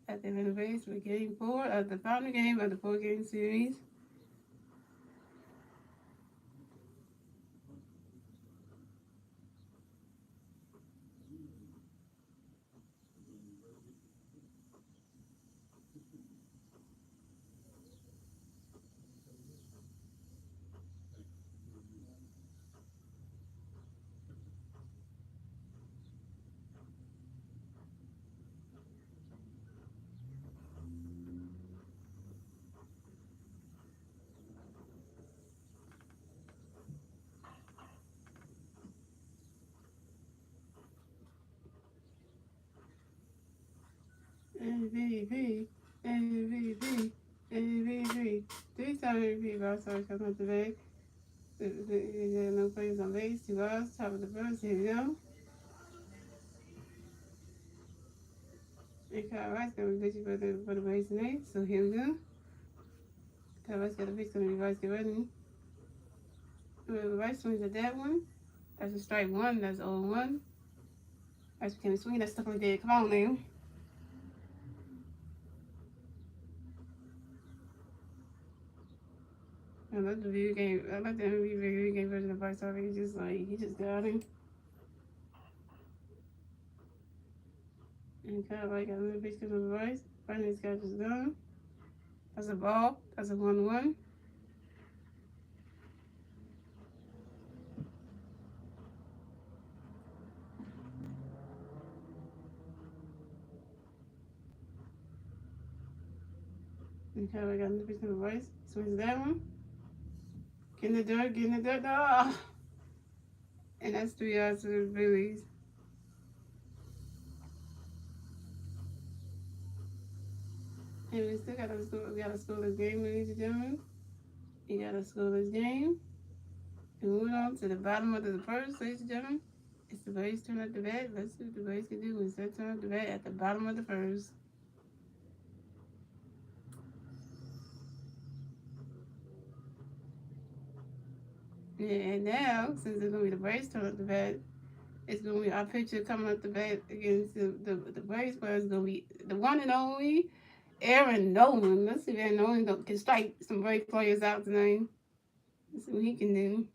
at the Atlanta Braves for Game 4 of the final game of the 4-game series. MVP, MVP, MVP. 3-time MVP also coming up today. No players on base. 2 outs. Top of the first. Here we go. And Kyle Rice going to be pitching for the Braves tonight. So here we go. Kyle Rice got a pitch. Going to be Rice get ready. Rice swings at that one. That's a strike one. That's 0-1. Rice became a swing. That's stuck on dead. Come on now. I love the video game. I like the MLB video game version of Rice already. Just like, he just got him. And Kyle Rice got another pitch coming to Rice. Finally, this guy just gone. That's a ball. That's a 1-1. And Kyle Rice got another pitch coming to Rice. Swings that one. Get in the dirt. Get in the dirt. Oh! And that's 3 outs to the Phillies. And we still got a scoreless game, ladies and gentlemen. You got a scoreless game. And moving on to the bottom of the first, ladies and gentlemen. It's the Braves turn up the bat. Let's see what the Braves can do. It's their turn up the bat at the bottom of the first. Yeah, and now, since it's going to be the Braves turn up the bat, it's going to be our pitcher coming up the bat against the Braves player. It's going to be the one and only Aaron Nolan. Let's see if Aaron Nolan can strike some Braves players out tonight. Let's see what he can do.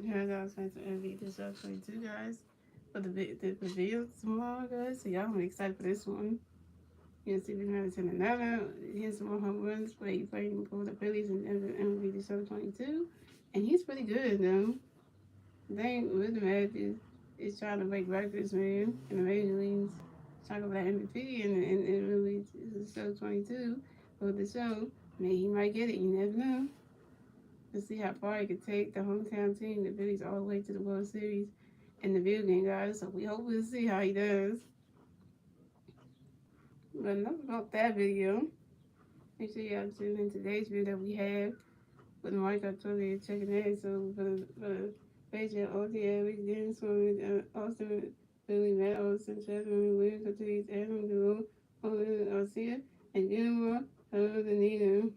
Here's our Spencer MV this up 22, guys. For the video tomorrow, guys. So y'all I'm excited for this one. You'll see if we're going another. Here's some more home runs for he playing for the Phillies and MV this up 22. And he's pretty good though. The thing with the match is trying to break records, man, in the major leagues. Talk about MVP and really this is show 22 for the show. Maybe he might get it, you never know. Let's see how far he can take the hometown team, the Phillies, all the way to the World Series in the video game, guys. So we hope we'll see how he does. But enough about that video. Make sure y'all tune in today's video that we have with Mike Arturi checking in. So for the page at OTL, we did swim Austin, Billy, Matt Olson, Jasmine, William Ortiz, Adam Duo, Olin Garcia, and Gilmore, Hello, Danita.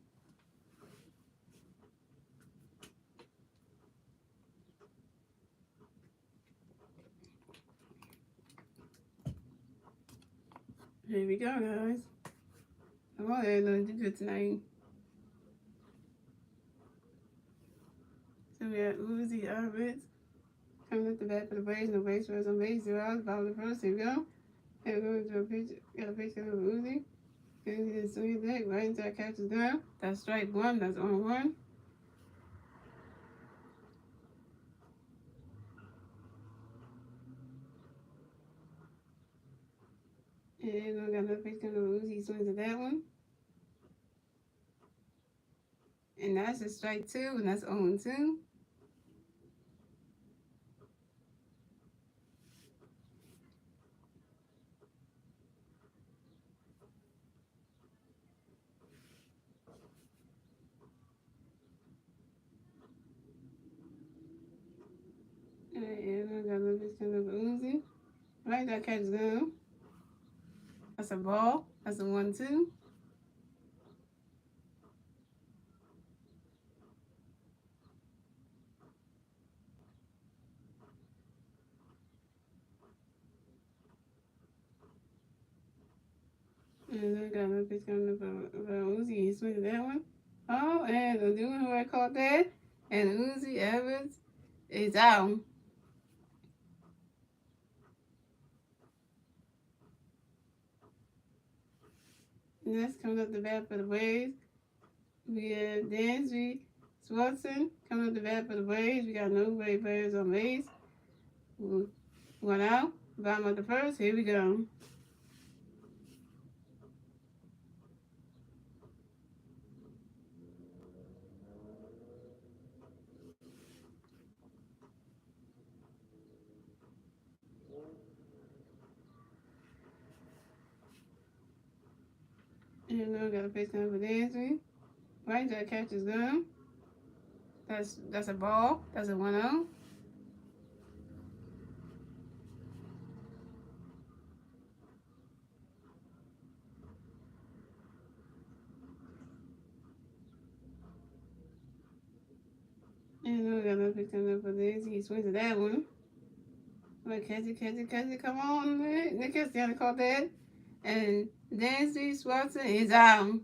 Here we go, guys. I'm all there doing good tonight. So we got Uzi Alberts coming up the bat for the Braves, and the Braves first on base, 0 outs, bottom of the first. Here we go. And we're going to do a pitch. Got a pitch coming from Uzi. Uzi did swing back right into our catcher's down. That's strike one. That's on one. And we got another pitch coming from swings at that one. And that's a strike 2, and that's 0-2. And I got a little bit kind of Uzi. Right, that catch is gone. That's a ball. That's a 1-2. And I got another pitch coming up from Uzi. He swings at that one. Oh, and the dude who I caught that. And Uzi Evans is out. Next comes up the bat for the Braves. We have Dansby Swanson coming up the bat for the Braves. We got no Brave players on base. One out. Bottom of the first. Here we go. And now I got a pitch coming for Dansby. Right, that catch is gone. That's a ball. That's a 1-0. And then we got another pitch coming up for this. He swings at that one. But catch it. Come on, man. Nick Castellanos caught that. And Dansby Swanson is out.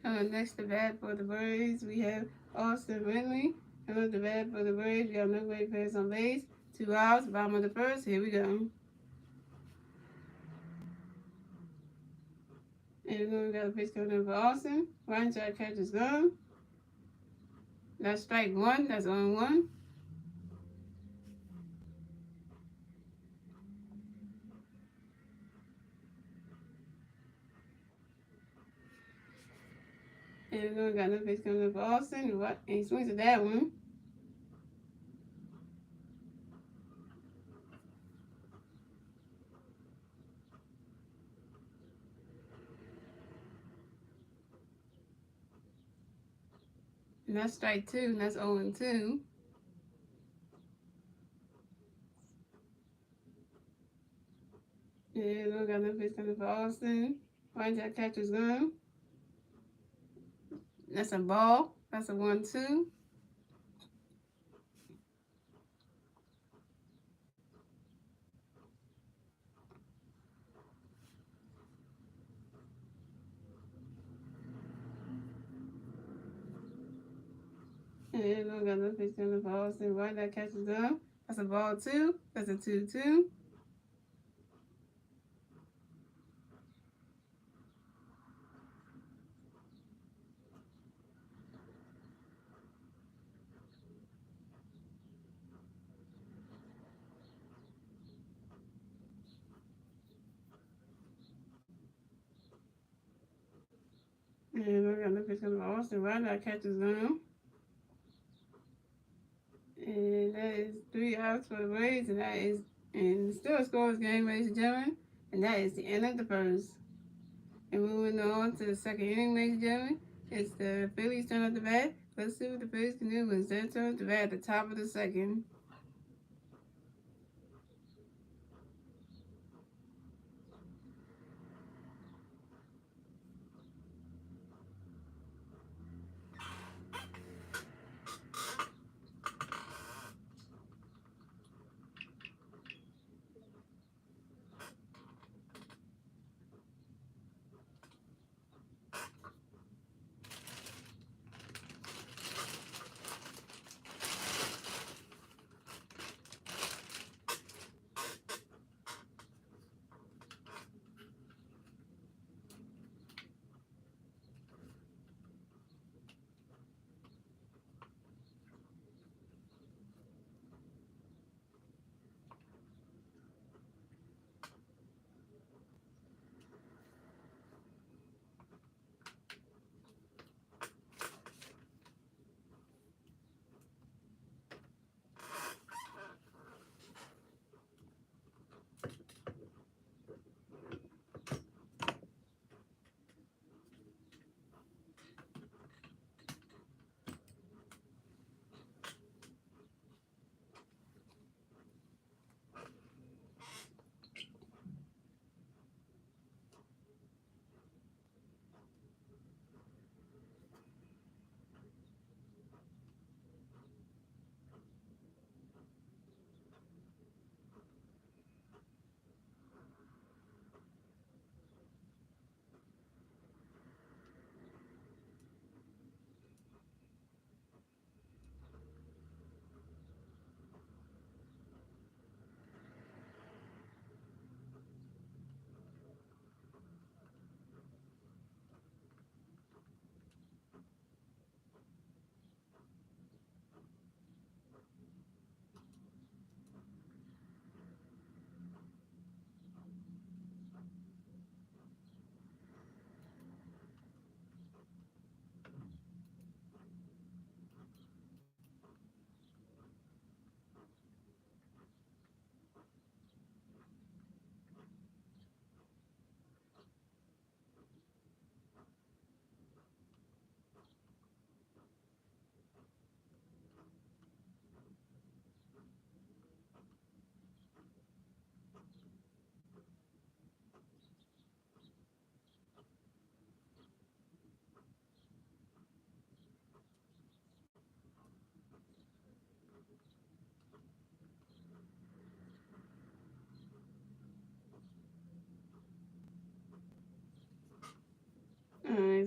Coming next to bat for the Braves, we have Austin Ridley. Coming to bat for the Braves, we got no great players on base. 2 outs, bottom of the first. Here we go. And then we got a pitch coming in for Austin. One shot catch is gone. That's strike 1. That's on 1. And then we got another pitch coming in for Austin. And he swings at that one. And that's strike 2. And that's 0-2. And then we got another pitch coming for Austin. One shot catch is gone. That's a ball. That's a 1-2. And then we got another pitch coming for Austin. Right, that catch is gone. That's a ball 2. That's a 2-2. And we got another pitch coming for Austin. Right, that catch is gone. And that is 3 outs for the Braves, and still a scoreless game, ladies and gentlemen. And that is the end of the first. And moving on to the second inning, ladies and gentlemen, it's the Phillies turn up the bat. Let's see what the Phillies can do when they turn up the bat at the top of the second.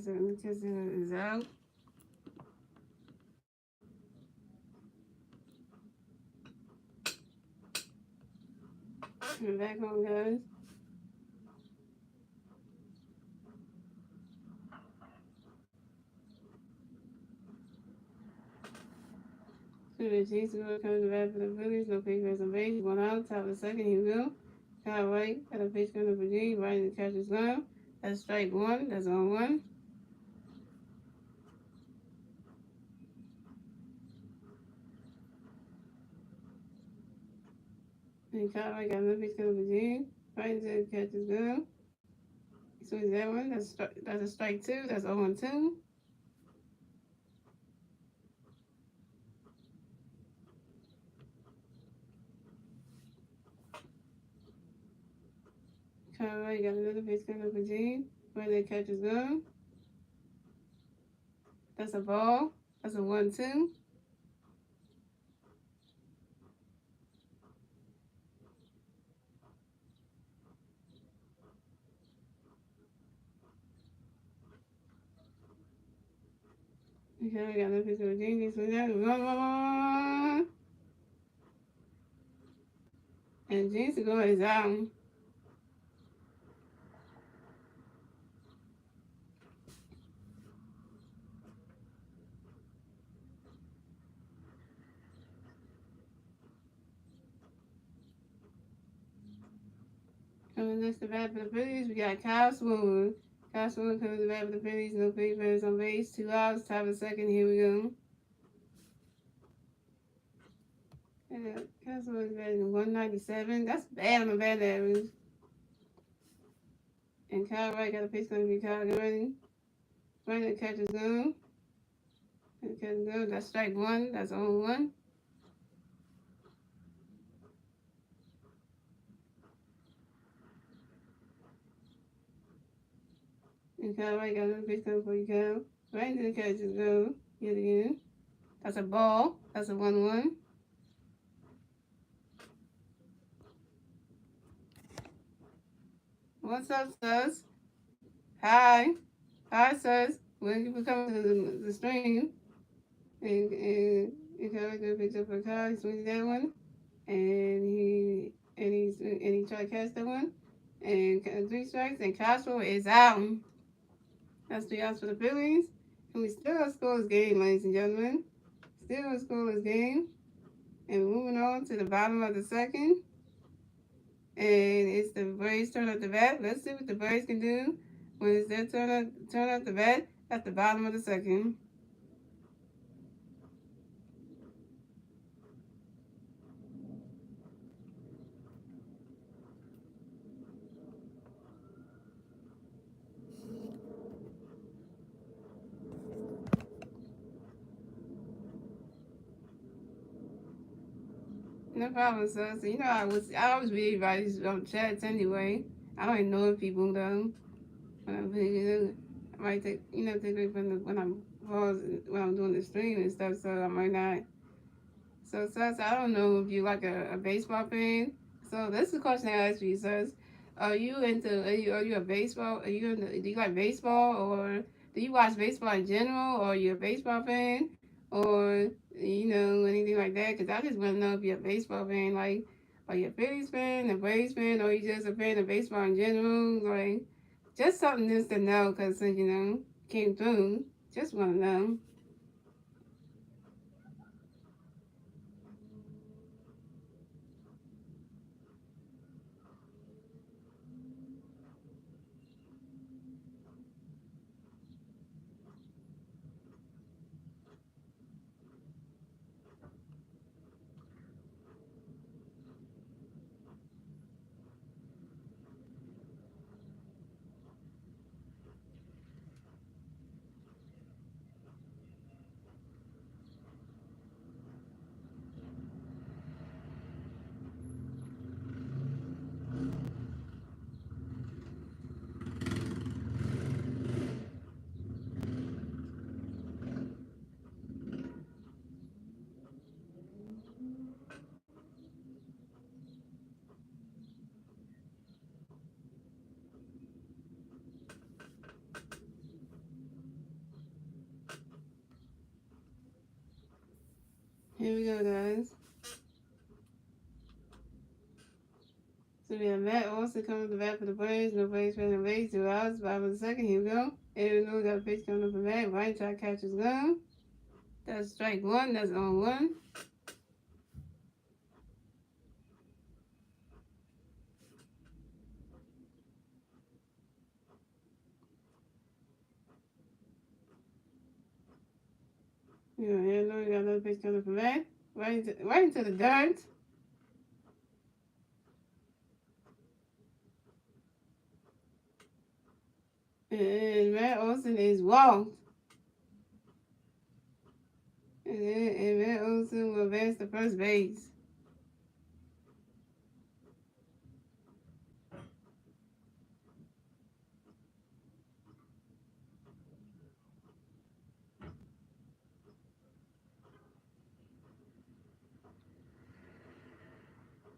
so the casino is out. We're back on, guys. So the Chiefs will come to bat for the Phillies. No pitch for some base. One out. Top of the second. He will. Kyle White got a pitch coming for G. Right in the catcher's glove. That's strike one. That's on one. And Kyle White got another pitch coming for G. Right into the catcher's glove. He swings that one. That's a strike two. That's 0-2. Kyle White got another pitch coming for G. Right in the catcher's glove. That's a ball. That's a 1-2. Okay, we got another pitch coming for G. He swings that one. And G's to go is out. Coming next to bat for the Phillies, we got Kyle Swoon. Kyle Swoon coming to bat for the Phillies. No big runners on base. 2 outs. Top of the second. Here we go. Kyle Swoon is batting 197. That's bad on the bat average. And Kyle Wright got a pitch going to be Kyle ready. Right in the catcher's zone. And the catcher's zone. That's strike one. That's 0-1. And Kyle Wright got another pitch coming for you, Kyle. Right into the catcher's zone. Yet again. That's a ball. That's a 1-1. What's up, sus? Hi. Hi, sus. When you come to the stream, and Kyle gonna pick up a car, he swings that one, and he tried to catch that one, and 3 strikes, and Castro is out. That's 3 outs for the Phillies, and we still have scoreless game, ladies and gentlemen. Still a scoreless game, and moving on to the bottom of the second, and it's the Braves turn up the bat. Let's see what the Braves can do when it's their turn up the bat at the bottom of the second. No problem, sir. So, I always read everybody's chats anyway. I don't ignore people though. When I might take it when I'm doing the stream and stuff. So I might not. So, sus, I don't know if you like a baseball fan. So that's the question I asked you, sus. Are you a baseball? Do you like baseball, or do you watch baseball in general, or are you a baseball fan, or anything like that? Because I just want to know if you're a baseball fan. Like, are you a Phillies fan, a Braves fan, or are you just a fan of baseball in general? Like, just something just to know, because came through. Just want to know. Here we go, guys. So we have Matt Olson coming to bat for the Braves. No Braves playing the Rays. 2 outs. Bottom of the second. Here we go. Aaron Noon got a pitch coming up for Matt. Right try to catch his gun. That's strike one. That's on one. Yeah, Aaron Noon got another pitch coming up for Matt. Right into the dirt. And Matt Olson is walked. And Matt Olson will advance to first base.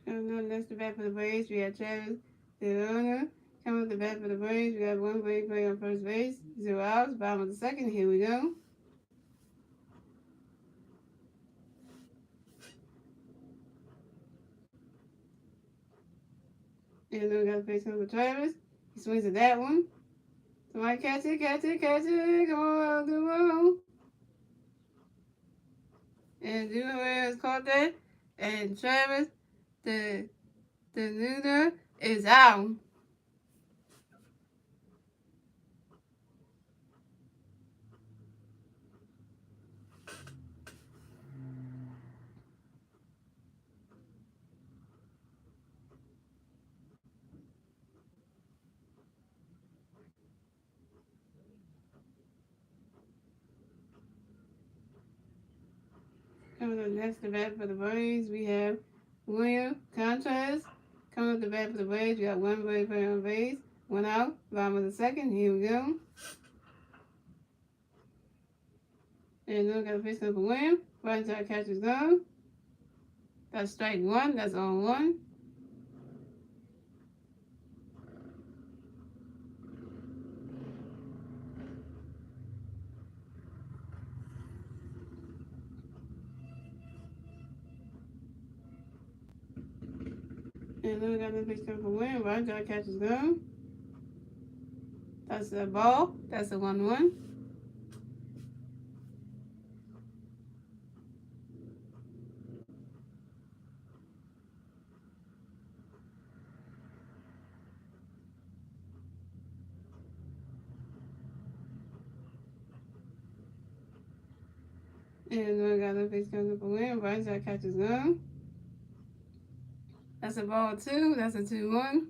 Coming up next to bat for the Braves, we have Travis DeLuna. Coming up the bat for the Braves, we have one Brave player on first base. 0 outs. Bottom of the second. Here we go. And then we got a pitch coming for Travis. He swings at that one. Somebody catch it, catch it, catch it. Come on, Duo. And Duo has caught that. And Travis, the Luna, is out. Coming up next to bat for the Braves, we have William Contreras. Coming up the bat for the Braves, we got one Brave player on base. 1 out. Bottom of the second. Here we go. And then we got a pitch coming for William. Right inside catcher's gun. That's strike one. That's on one. And then we got another pitch coming for William. Right inside catcher's gun. That's a ball. That's a 1-1. And then we got another pitch coming for William. Right inside catcher's gun. That's a ball 2. That's a 2-1.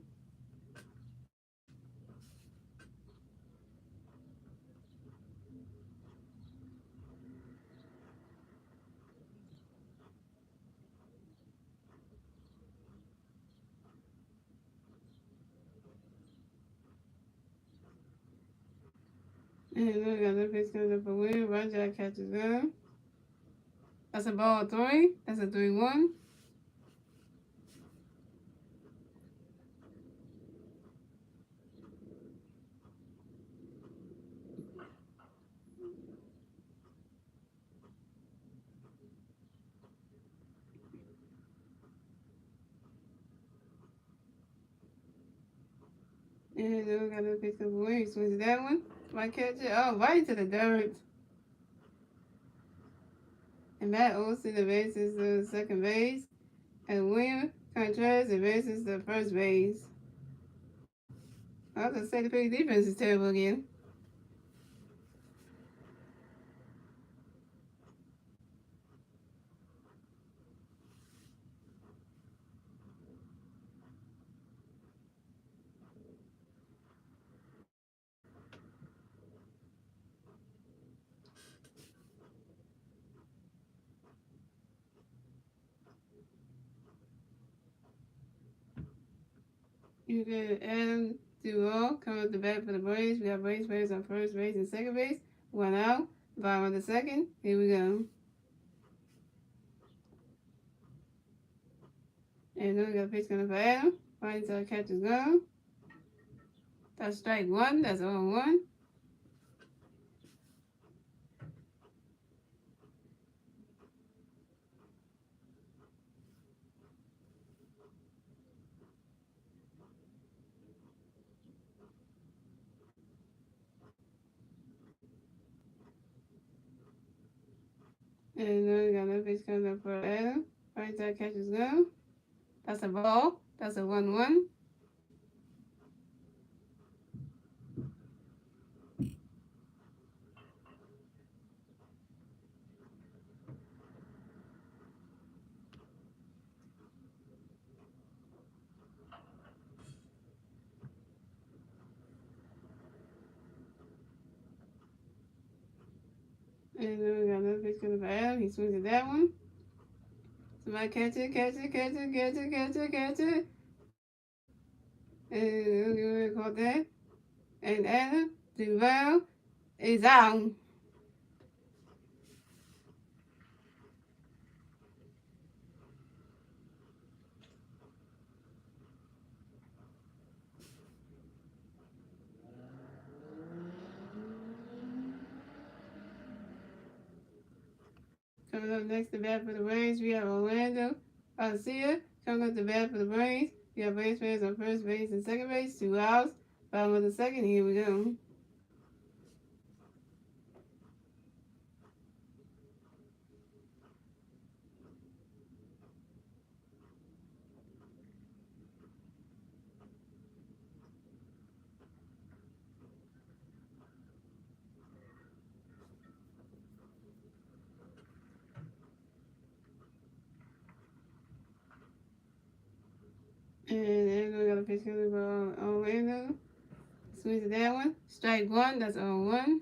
And then we got another pitch coming for William. Right inside catcher's gun. That's a ball 3. That's a 3-1. And then we got another pitch coming for William. Swings that one. Might catch it. Oh, right into the dirt. And Matt Olson advances to second base. And William Contreras advances to first base. I was going to say the Phillies defense is terrible again. You got Adam Duval coming up the bat for the Braves. We got Braves players on first base and second base. 1 out. Bottom of the second. Here we go. And then we got a pitch coming for Adam. Right inside catcher's gun. That's strike 1. That's on 1. And then we got another pitch coming up for Adam. Right side catches go. That's a ball. That's a 1-1. And then we got another pitch coming for Adam. He swings at that one. Somebody catch it, catch it, catch it, catch it, catch it, catch it. And we caught that. And Adam, Duval, is out. Coming up next to bat for the Braves, we have Orlando Arcia. Coming up to bat for the Braves, we have Braves fans on first base and second base, 2 outs. Bottom of the second, here we go. And then we got a pitch coming from Orlando. Swings at that one. Strike one, that's 0-1.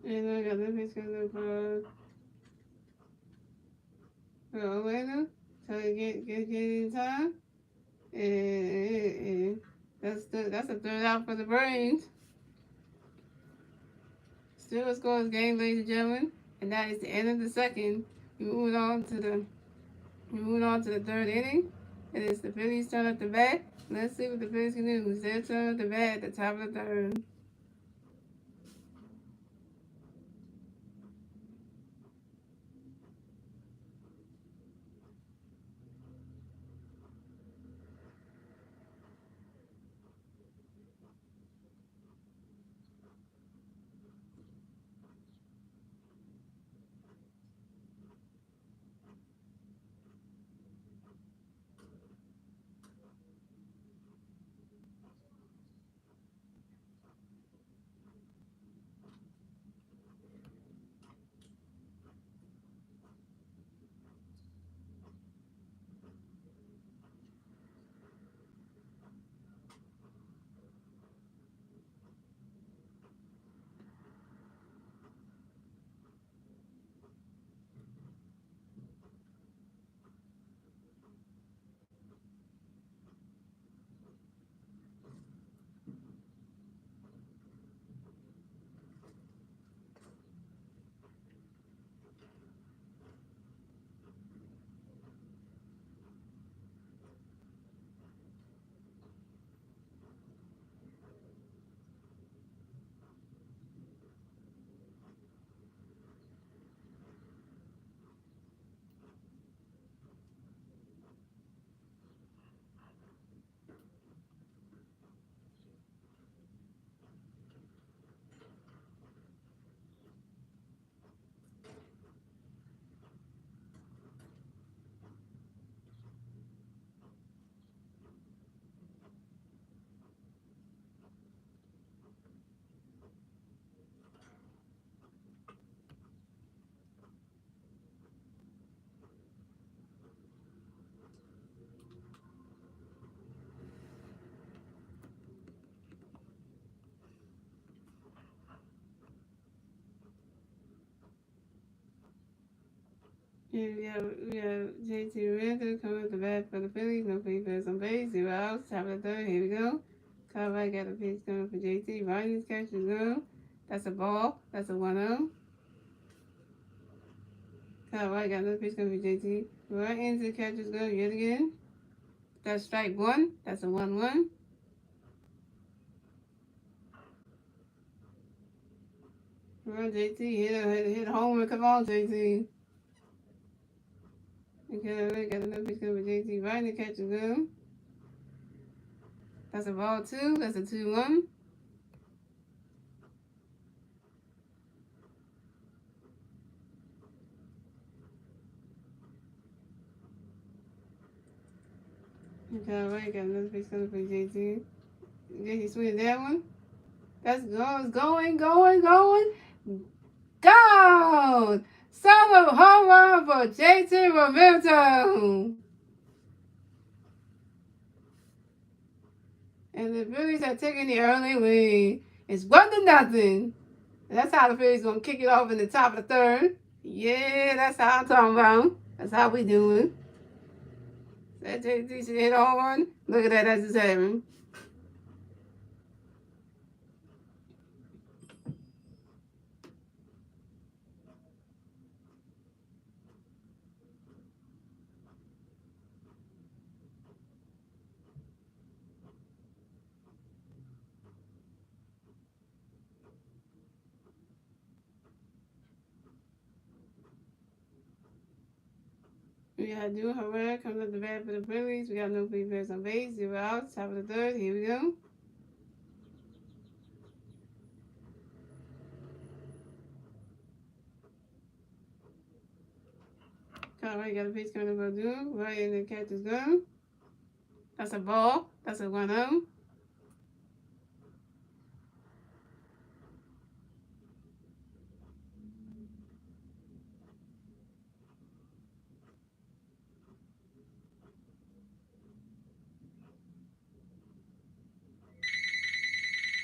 And then we got another pitch coming for Orlando. So get in time. And that's a third out for the Braves. Still a score game, ladies and gentlemen. And that is the end of the second. Moving on to the third inning. It is the Phillies turn up the bat. Let's see what the Phillies can do. It's their turn up the bat at the top of the third. And we have JT Randall coming up the bat for the Phillies. No free pass on base. 0 outs. Top of the third. Here we go. Cartwright got a pitch coming for JT. Ryan's catch is go. That's a ball. That's a 1-0. Alright, got another pitch coming from JT. Right into the catcher's glove yet again. That's strike one. That's a 1-1. Run, JT. Hit a homer. Come on, JT. Okay, got another pitch coming from JT. Right in the catcher's glove. That's a ball two. That's a 2-1. Okay, alright, got another pitch coming from JT. JT swings that one. That's going. Gone! Solo home run for JT Roberto. And the Phillies are taking the early lead. It's 1-0. That's how the Phillies gonna kick it off in the top of the third. Yeah, that's how I'm talking about. That's how we doing. That JT should hit a home run. Look at that, that's just happening. We got New Herrera coming up the bat for the Phillies. We got no free players on base. 0 outs. Top of the third. Here we go. Conway got a pitch coming up on Doom. Right in the catcher's gun. That's a ball. That's a 1-0.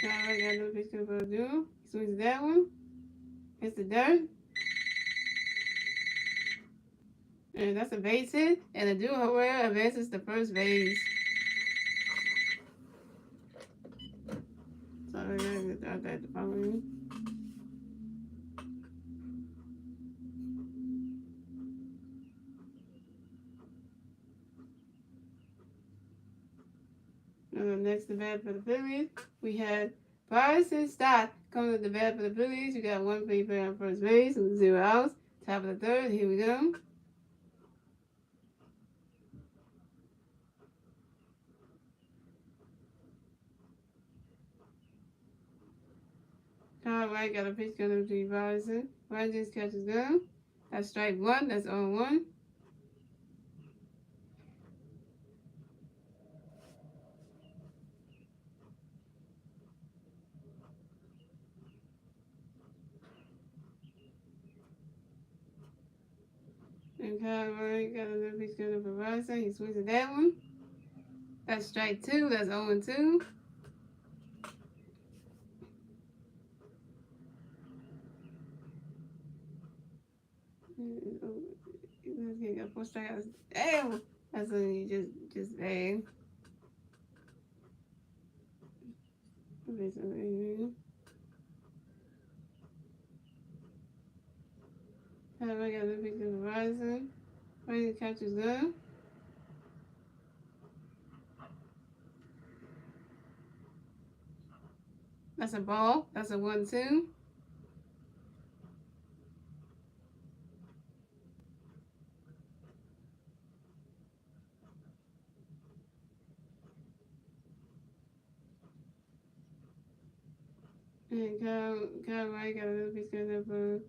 Conway got another pitch coming up on Doom. He swings that one. Hits the dirt. And that's a base hit. And the Dude Herrera advances to first base. Sorry, I gotta get out that following. Next to bat for the Phillies, we had Bryson Stott coming to the bat for the Phillies. We got one free player on first base with 0 outs. Top of the third, here we go. Kyle Wright got a pitch coming to Bryson. Wright just catches go. That's strike one. That's 0-1. And Kyle Wright got another pitch coming for Bryson. He swings at that one. That's strike two. That's 0-2. He got 4 strikeouts. Damn! That's when you just bang. I got a little bit of Verizon. Ready to catch his gun. That's a ball. That's a 1-2. And Kyle Wright got a little piece of Verizon.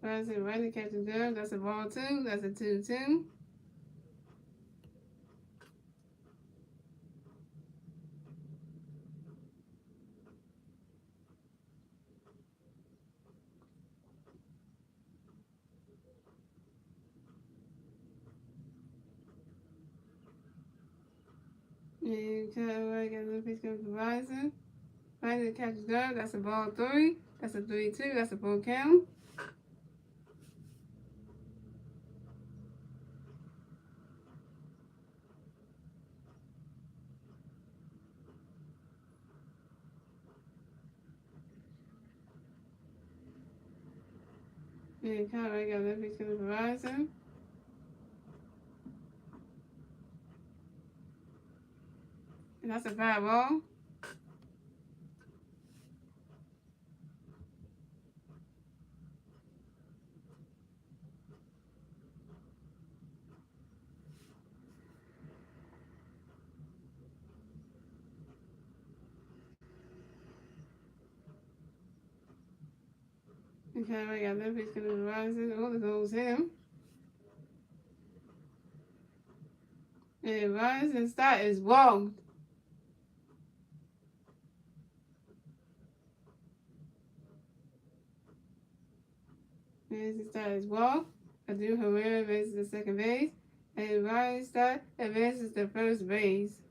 Ready to catch his gun. That's a ball 2. That's a 2-2. And Kyle Wright got a little piece of Verizon. Ready to catch his gun. That's a ball 3. That's a 3-2. That's a full count. And Conrad got left pitch coming to Verizon. And that's a foul ball. And Conrad got left pitch coming to Verizon. Oh, the goals hit him. And Verizon's start is walked. And his start is walked. Adu Herrera advances to second base. And Ryan Stott advances to first base.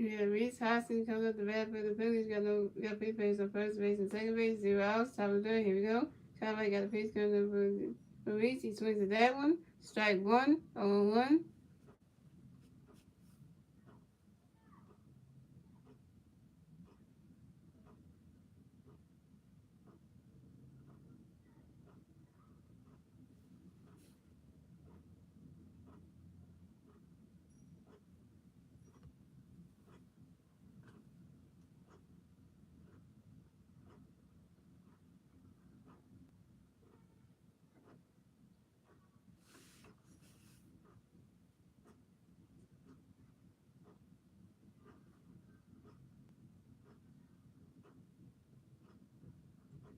Yeah, Reese Hoskins comes up the bat for the Phillies. Got free base on first base and second base. 0 outs. Top of the third. Here we go. Conway got a pitch coming up for Reese. He swings at that one. Strike one. 0-1.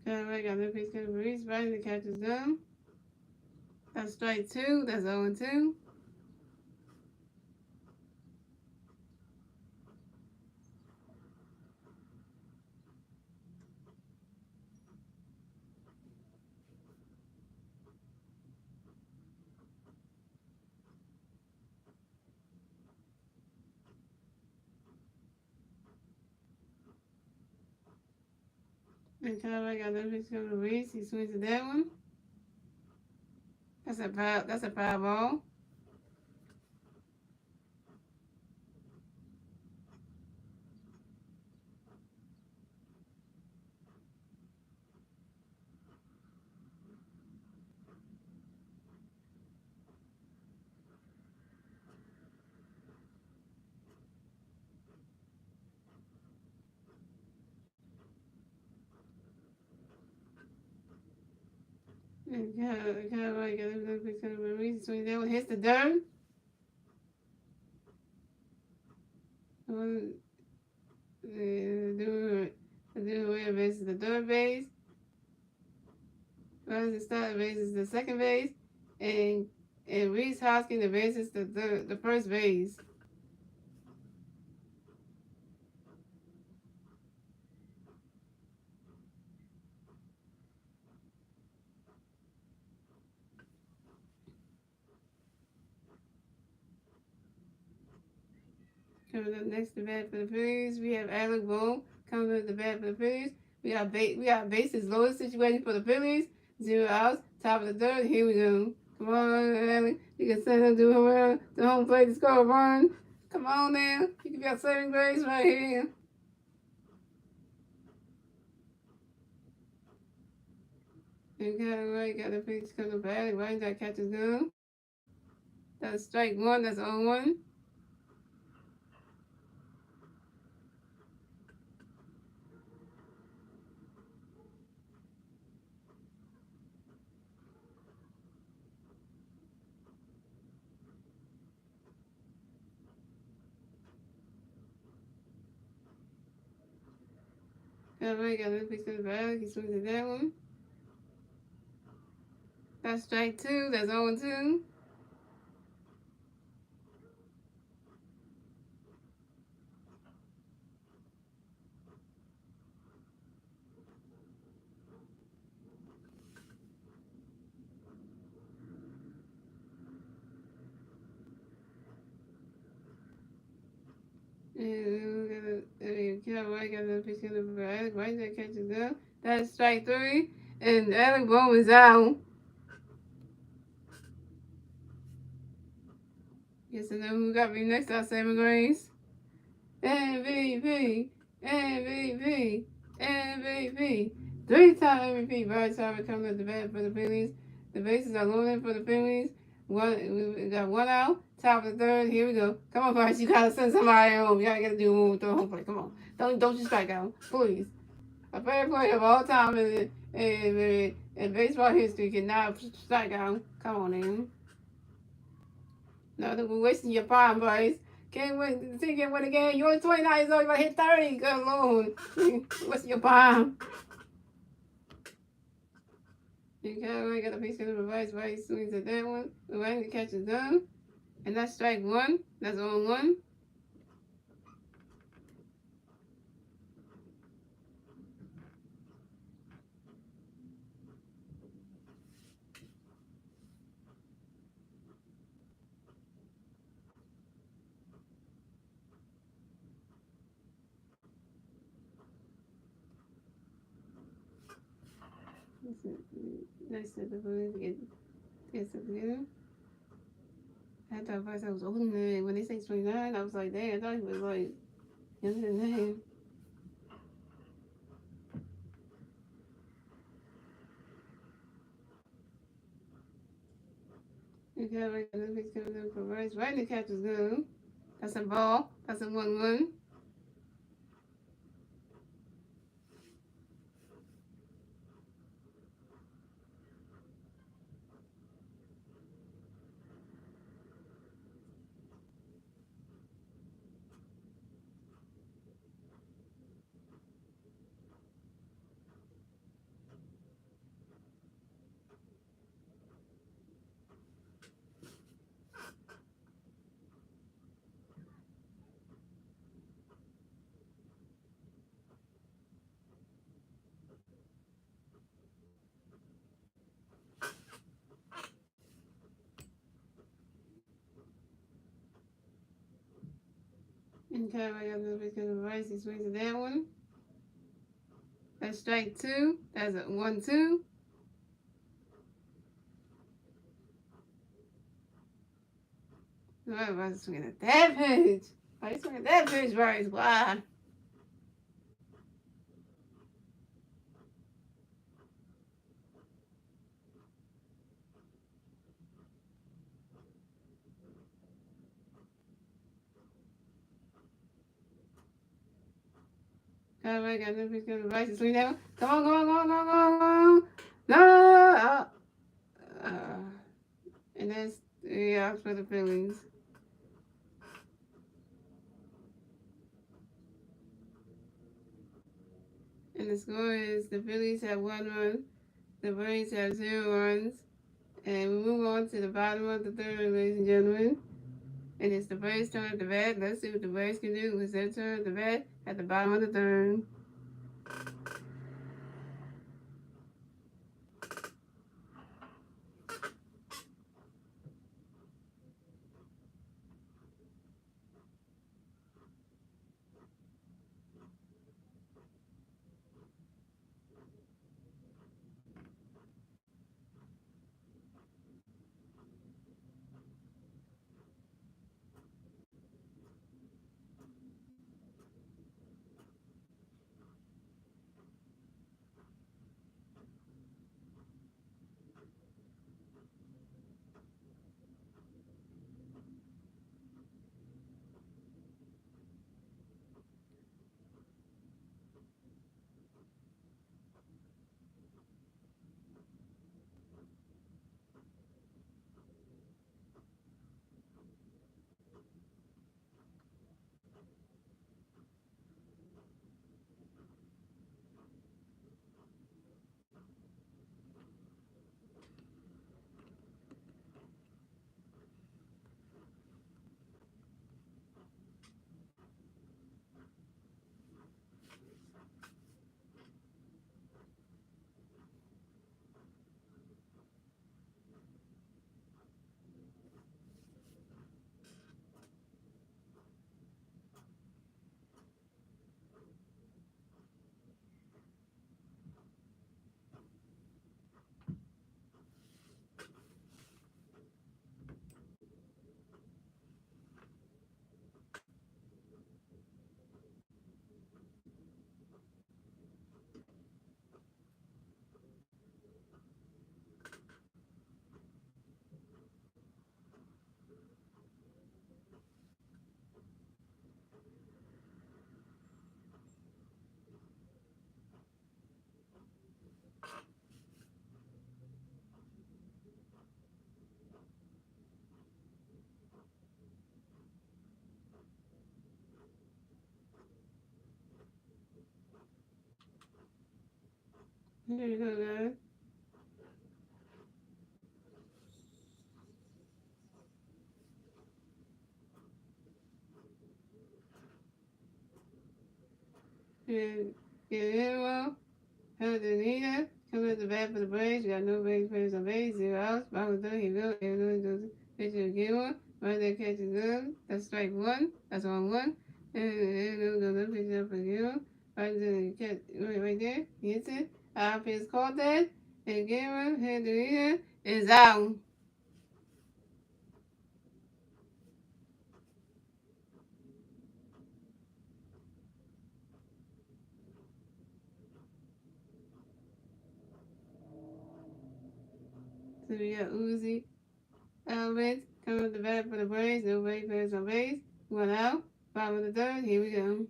Conway got a pitch coming for Reese. Right, the catch is done. That's strike two. That's 0-2. And Conway got a pitch coming for Reese. He swings at that one. That's a foul ball. And Conway got a pitch coming for Reese. He swings at that one. Hits the dirt. Do whoever bases the third base. Runs start bases the second base, and Reese Hoskins bases the first base. Coming up next to bat for the Phillies, we have Alec Bohm coming up the bat for the Phillies. We got bases loaded situation for the Phillies. 0 outs, top of the third. Here we go. Come on, Alec. You can send him to home plate to score a run. Come on now. You got saving grace right here. And got the pitch coming back. Right, that catch is good. That's strike one. That's 0-1. Conway got a pitch coming back. He swings at that one. That's strike two. That's 0-2. Yeah, right, got another pitch coming for Alec. Right there catches up. That's strike three. And Alec Bohm is out. Yes, and then who got me next out? Sammy Grace. MVP. MVP. MVP. Three-time MVP. Bryce Harper coming at the bat for the Phillies. The bases are loaded for the Phillies. We got one out. Top of the third. Here we go. Come on, Bryce. You gotta send somebody home. You gotta do one with the home plate. Come on. Don't you strike out, please. A favorite player of all time in baseball history cannot strike out. Come on, man. No, we're wasting your prime, boys. Can't win. The team can't win again. You're only 29 years old. You might hit 30. Good Lord. What's your prime? Okay, we got a piece of the reverse. Right, swings at that one. The right to catch is done. And that's strike one. That's on one. Nice to the Phillies get together. I thought first I was older than that. When they say 29, I was like, damn, I thought he was like younger than that. Okay, right, the pitch coming in for Rice. Right, the catch is good. That's a ball. That's a 1-1. Okay, I got the pitch coming for Rice. He swings at that one. That's strike two. That's a 1-2. Why am I swinging at that pitch? Why are you swinging at that pitch, Rice? Why? Okay, I got the pitch coming for Rice. He swings that one. Come on, come on, come on, come on, come on. No! And that's 3 outs for the Phillies. And the score is the Phillies have 1 run, the Braves have 0 runs. And we move on to the bottom of the third, ladies and gentlemen. And it's the Braves' turn at the bat. Let's see what the Braves can do. It's their turn at the bat at the bottom of the third. There you go, guys. And get in well. Held the Nina. Coming at the back for the Braves. Got no base players on base. 0 outs. Bottom of the third. Here we go. Everyone goes pitcher again one. Right there catches good. That's strike one. That's on one. And then we're gonna pitch up again. Right there, catch right there. He hits it. Outfield caught that. And again, held the Nina is out. So we got Uzi. Alvarez coming at the bat for the Braves. No base players on base. One out. Bottom of the third. Here we go.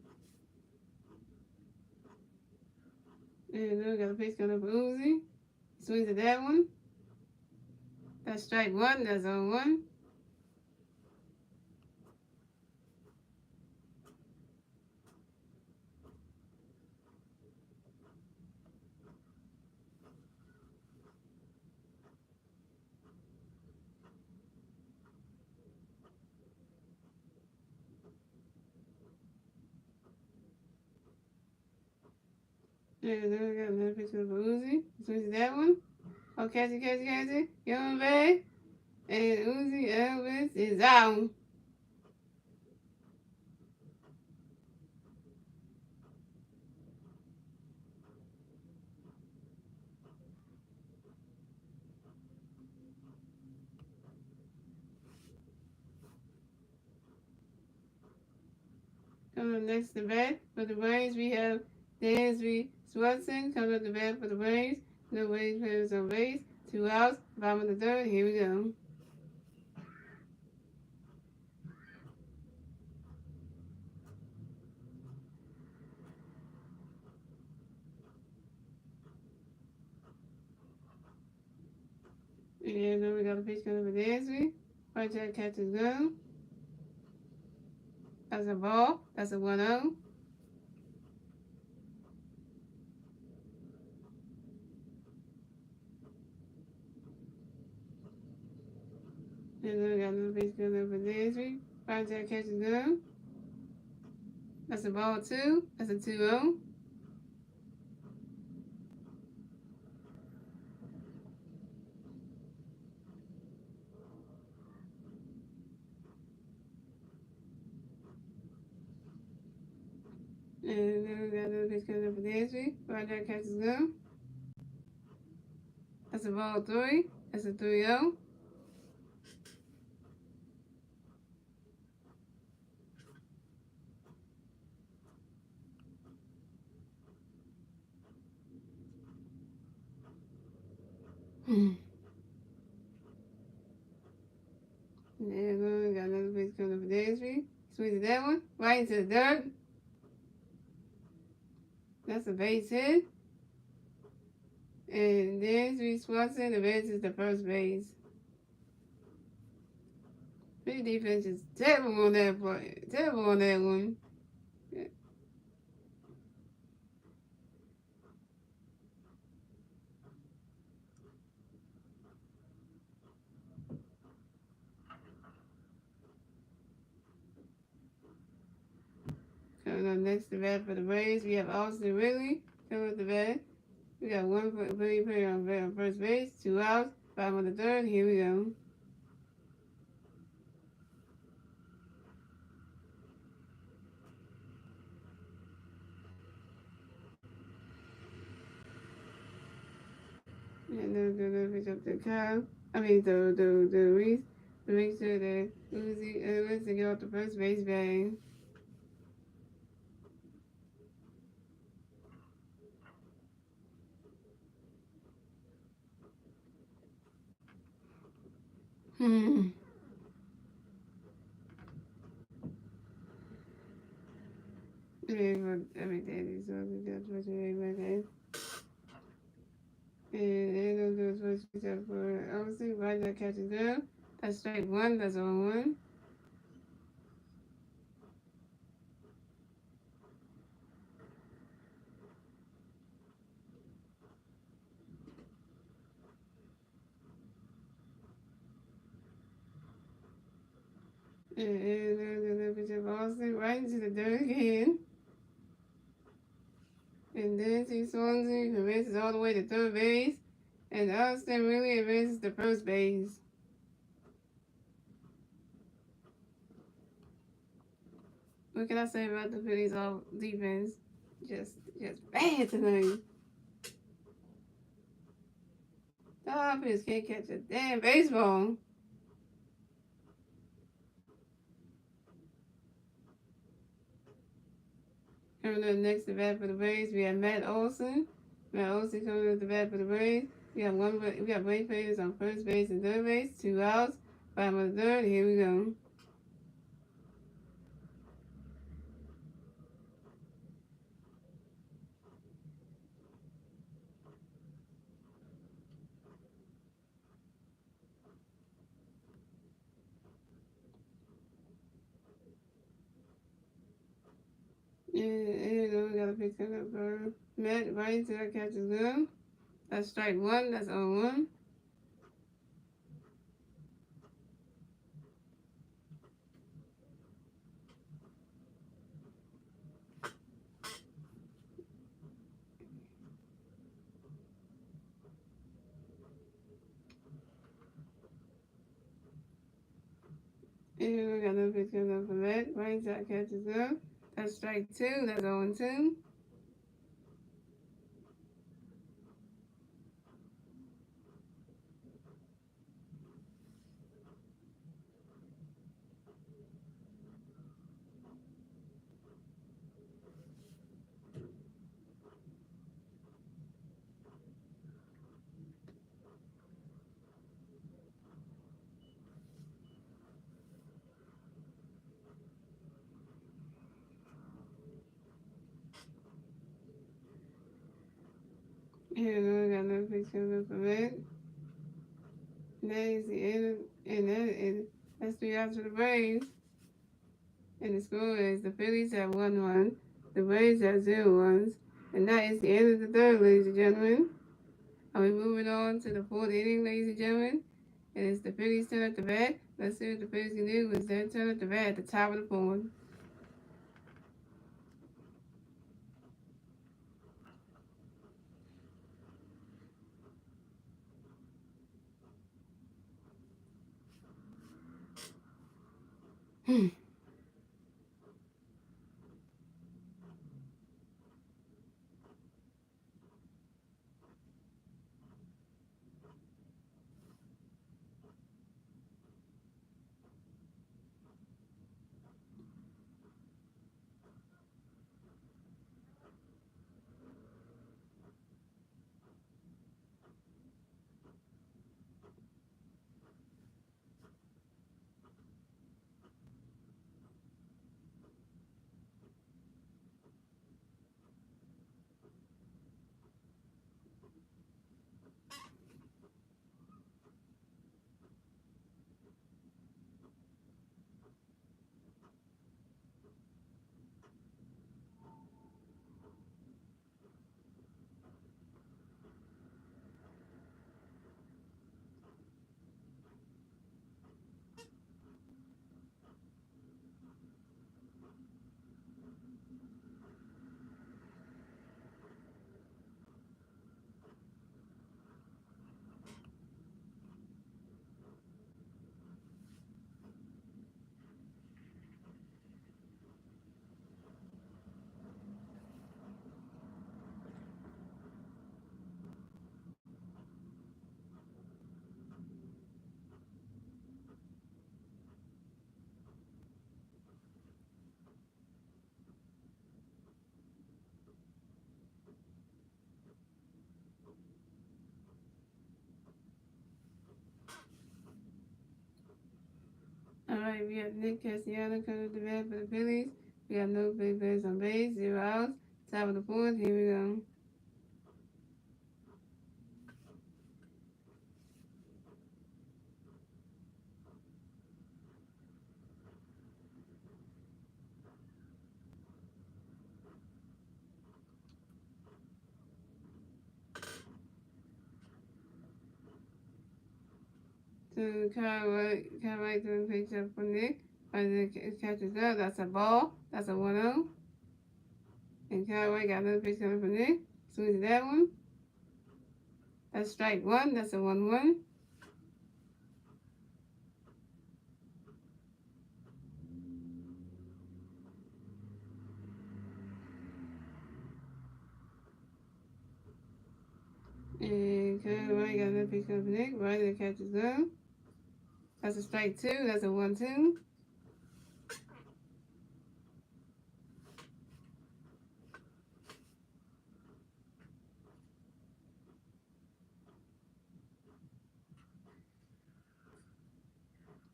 And then we got a pitch coming up for Uzi. Swings at that one. That's strike one. That's on one. And then we got another pitch coming up for Uzi. Swings at that one. Oh, catch it, catch it, catch it. Get on base. And Uzi Elvis is out. Coming up next to bat for the Braves, we have Dansby Swanson coming up the bat for the Braves. No base players on base. 2 outs. Bottom of the third. Here we go. And then we got a pitch coming up for Dansby. Right there catches go. That's a ball. That's a 1-0. And then we got another pitch coming up for Dansby. Right there catches go. That's a ball 2. That's a 2-0. And then we got another pitch coming up for Dansby. Right there catches go. That's a ball 3. That's a 3-0. And then we got another pitch coming up for Dansby. Swings that one. Right into the dirt. That's a base hit. And Dansby Swanson advances to first base. Big defense is terrible on that play. Terrible on that one. Coming up next to bat for the Braves, we have Austin Ridley coming up the bat. We got one player on first base, 2 outs, 5 on the third. Here we go. And then we're gonna pitch up to Kyle. The Reese to make sure that Uzi Edwards to get off the first base bag. Every day, so we got to every and then do a switch pitch for obviously right there catches down. That's strike one, that's on one. And there's a little bit of Boston right into the dirt again. And then see Swansea advances all the way to third base. And Austin really advances to first base. What can I say about the Phillies all defense? Just bad tonight. The offense can't catch a damn baseball. Coming up next to bat for the Braves, we have Matt Olson. Matt Olson coming up to bat for the Braves. We got Blake players on first base and third base, 2 outs, 5 on the third. Here we go. And we got a pitch coming up for Matt right to that catch is good. That's strike one. That's 0-1. And we got another pitch coming up for Matt right to that catch is good. That's strike two. That's 0-2. And we got another pitch coming up for Matt. And that is the end of, and that's 3 outs for the Braves. And the score is the Phillies have 1-1, the Braves have 0-1s, and that is the end of the third, ladies and gentlemen. Are we moving on to the fourth inning, ladies and gentlemen? And it's the Phillies turn at the bat. Let's see what the Phillies can do with their turn at the bat at the top of the fourth. All right, we have Nick Castellanos coming at the bat for the Phillies. We got no big players on base, 0 outs, top of the fourth. Here we go. So Kyle Wright doing picks up for Nick. Right there catches up. That's a ball. That's a 1-0. And Callaway got another pitch coming from there. Swings that one. That's strike one. That's a 1-1. And Callaway got another pitch coming from there. Right there catches up. That's a strike two. That's a 1-2.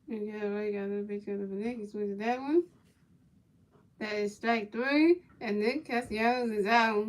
And Callaway got another pitch coming from there. He swings that one. That is strike three. And Nick Castellanos is out.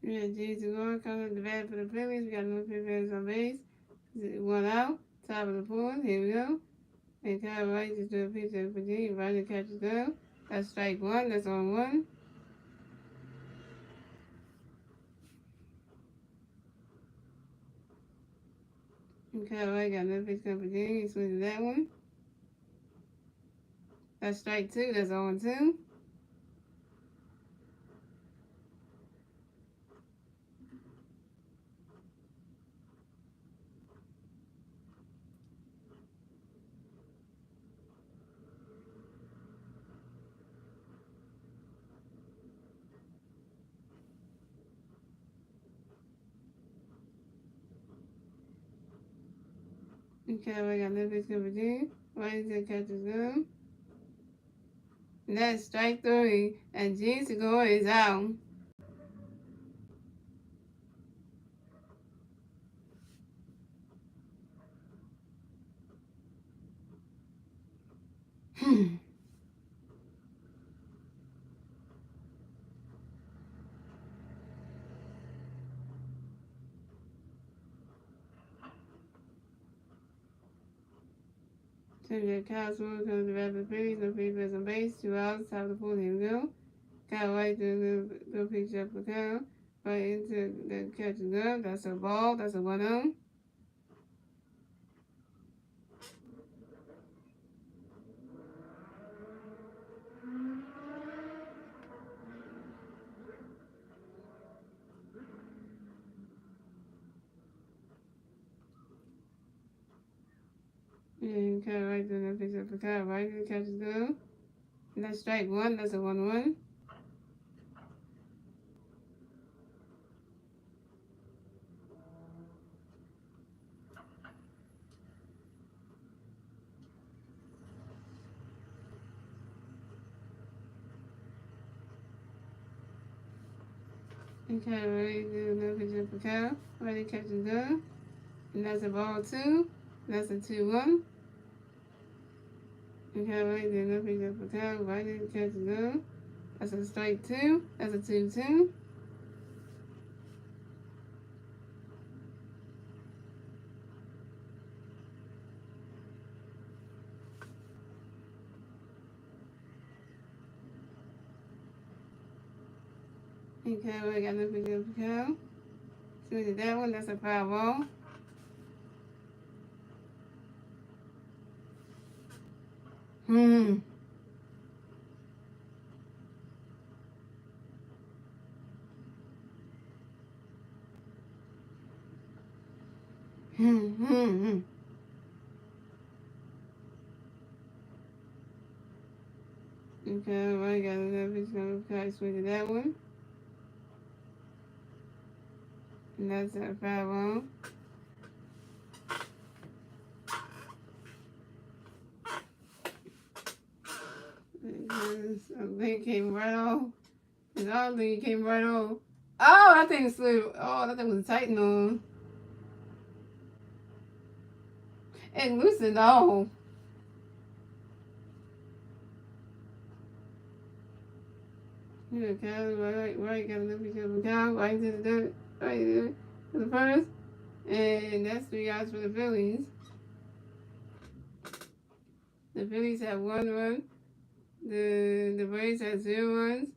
We got Jason Gore coming up the bat for the Phillies. We got no pitch on base. 1 out. Top of the fourth. Here we go. And Kyle Wright just do a pitch at Virginia. Ryder catches up. That's strike one. That's on one. And Kyle Wright got another pitch coming Virginia. He swings that one. That's strike two. That's on two. And Kyle Wright got another pitch coming Virginia. Ryder catches up. And that's strike three. And Jason Gore is out. So we got Kyle Sewell comes to bat for the Phillies. No pitch on base. 2 outs. Top of the fourth. Here we go. Kyle White doing a little pitch up for Kyle. Right into the catching up. That's a ball. That's a 1-0. And Kyle White doing a pitch up for Kyle White. The catches up. And that's strike one. That's a 1-1. And Kyle White doing another pitch up for Kyle. White catches up. And that's a ball two. That's a 2-1. And Kyle White doing another pitch up for Kyle. White catches up. That's a strike two. That's a 2-2. And Kyle White got another pitch up for Kyle. Swings that one. That's a foul ball. Hmm. Hmm. Okay, well, I got another pitch coming from Kyle. Swings that one. And that's a foul ball. They came right off. And all thing came right off. Oh, that thing slid. Oh, that thing was tightened on. It loosened off. the cow, right, got a little picture of a cow, right to the dirt, right to the first. And that's 3 outs for the Phillies. The Phillies have 1 run. The Braves have 0 runs.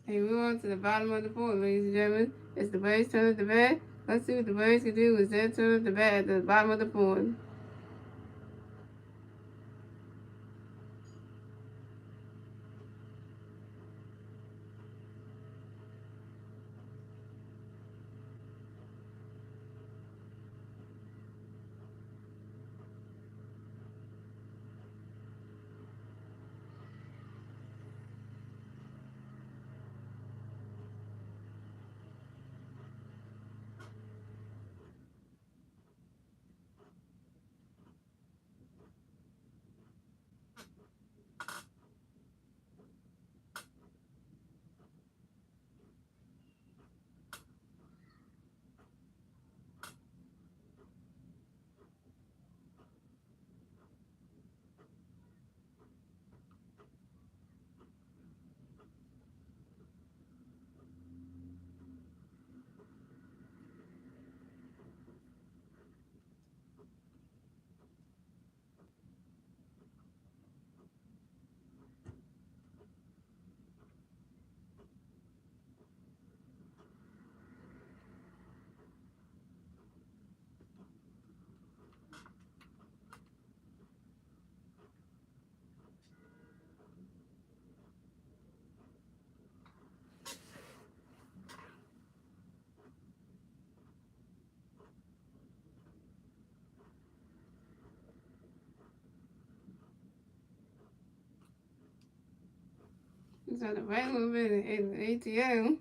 And we move on to the bottom of the fourth, ladies and gentlemen. It's the Braves' turn at the bat. Let's see what the Braves can do. It's their turn at the bat at the bottom of the fourth. So the right movement in the ATL.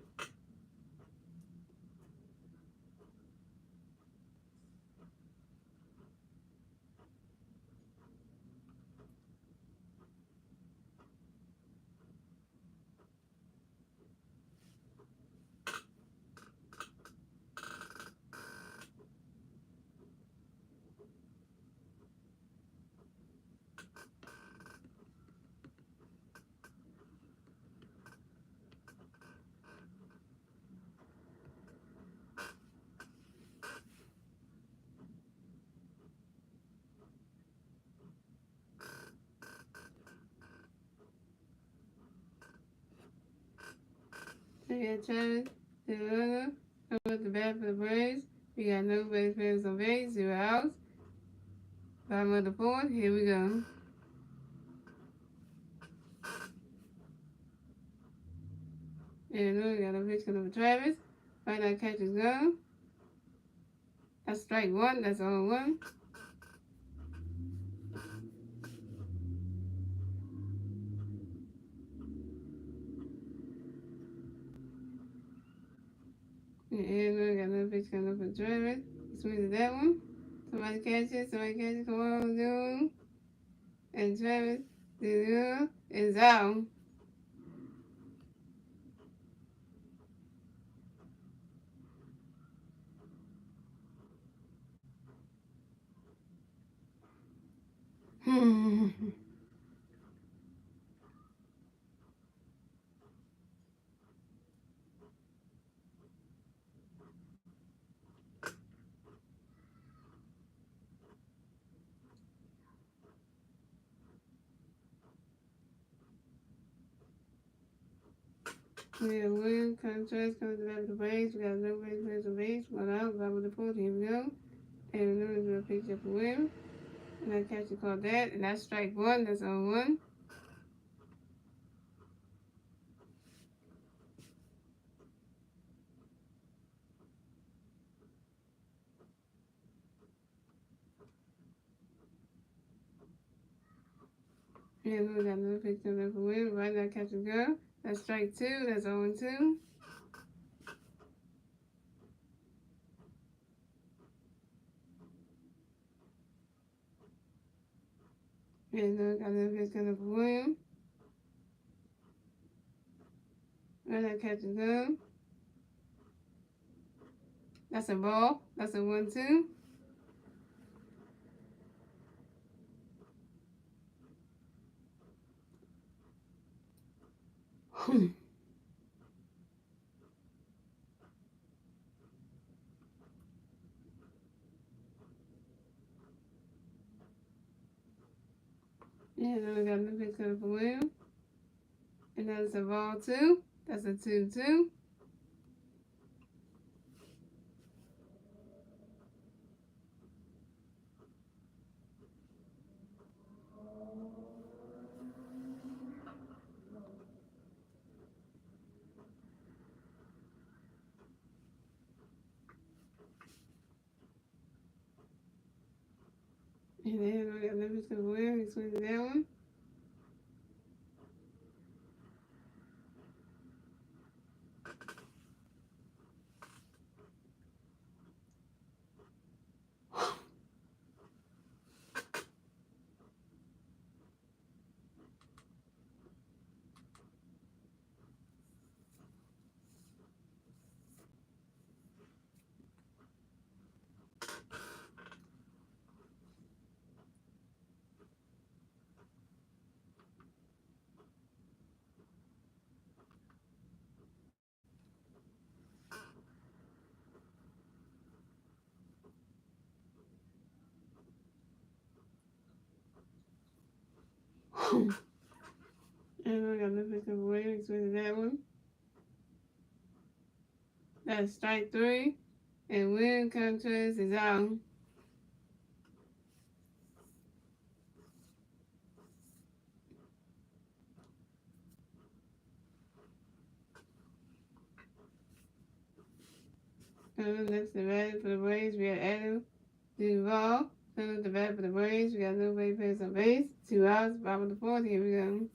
We got Travis, the runner, over at the bat for the Braves. We got no base players on base, 0 outs. Bottom of the fourth, here we go. And we got a pitch coming for Travis. Right now, catch is gone. That's strike one, that's all one. And we got another pitch coming for Travis. He swings at that one. Somebody catch it, come on, June. And Travis, is out. We have William contrast coming to the base. We got no base players on base. 1 out, bottom of the fourth, here we go. And we're going to do a picture for William. And I catch the call that, and that's strike one, that's on one. And we got another picture there for William. Right now, catch the girl. That's strike two, that's on two. And we got another picture there for William. Right now, catch the girl. That's a ball, that's a 1-2. And then we got another picture for William. And that's a ball 2. That's a 2-2. And then we got another picture for William. He swings that one. And we got another picture for William. He swings that one. That's strike 3. And William contrast is out. Next the bat for the Braves. We got Adam Duval. At the bat for the Braves. We got nobody plays on base. 2 outs. Bottom of the 4th. Here we go.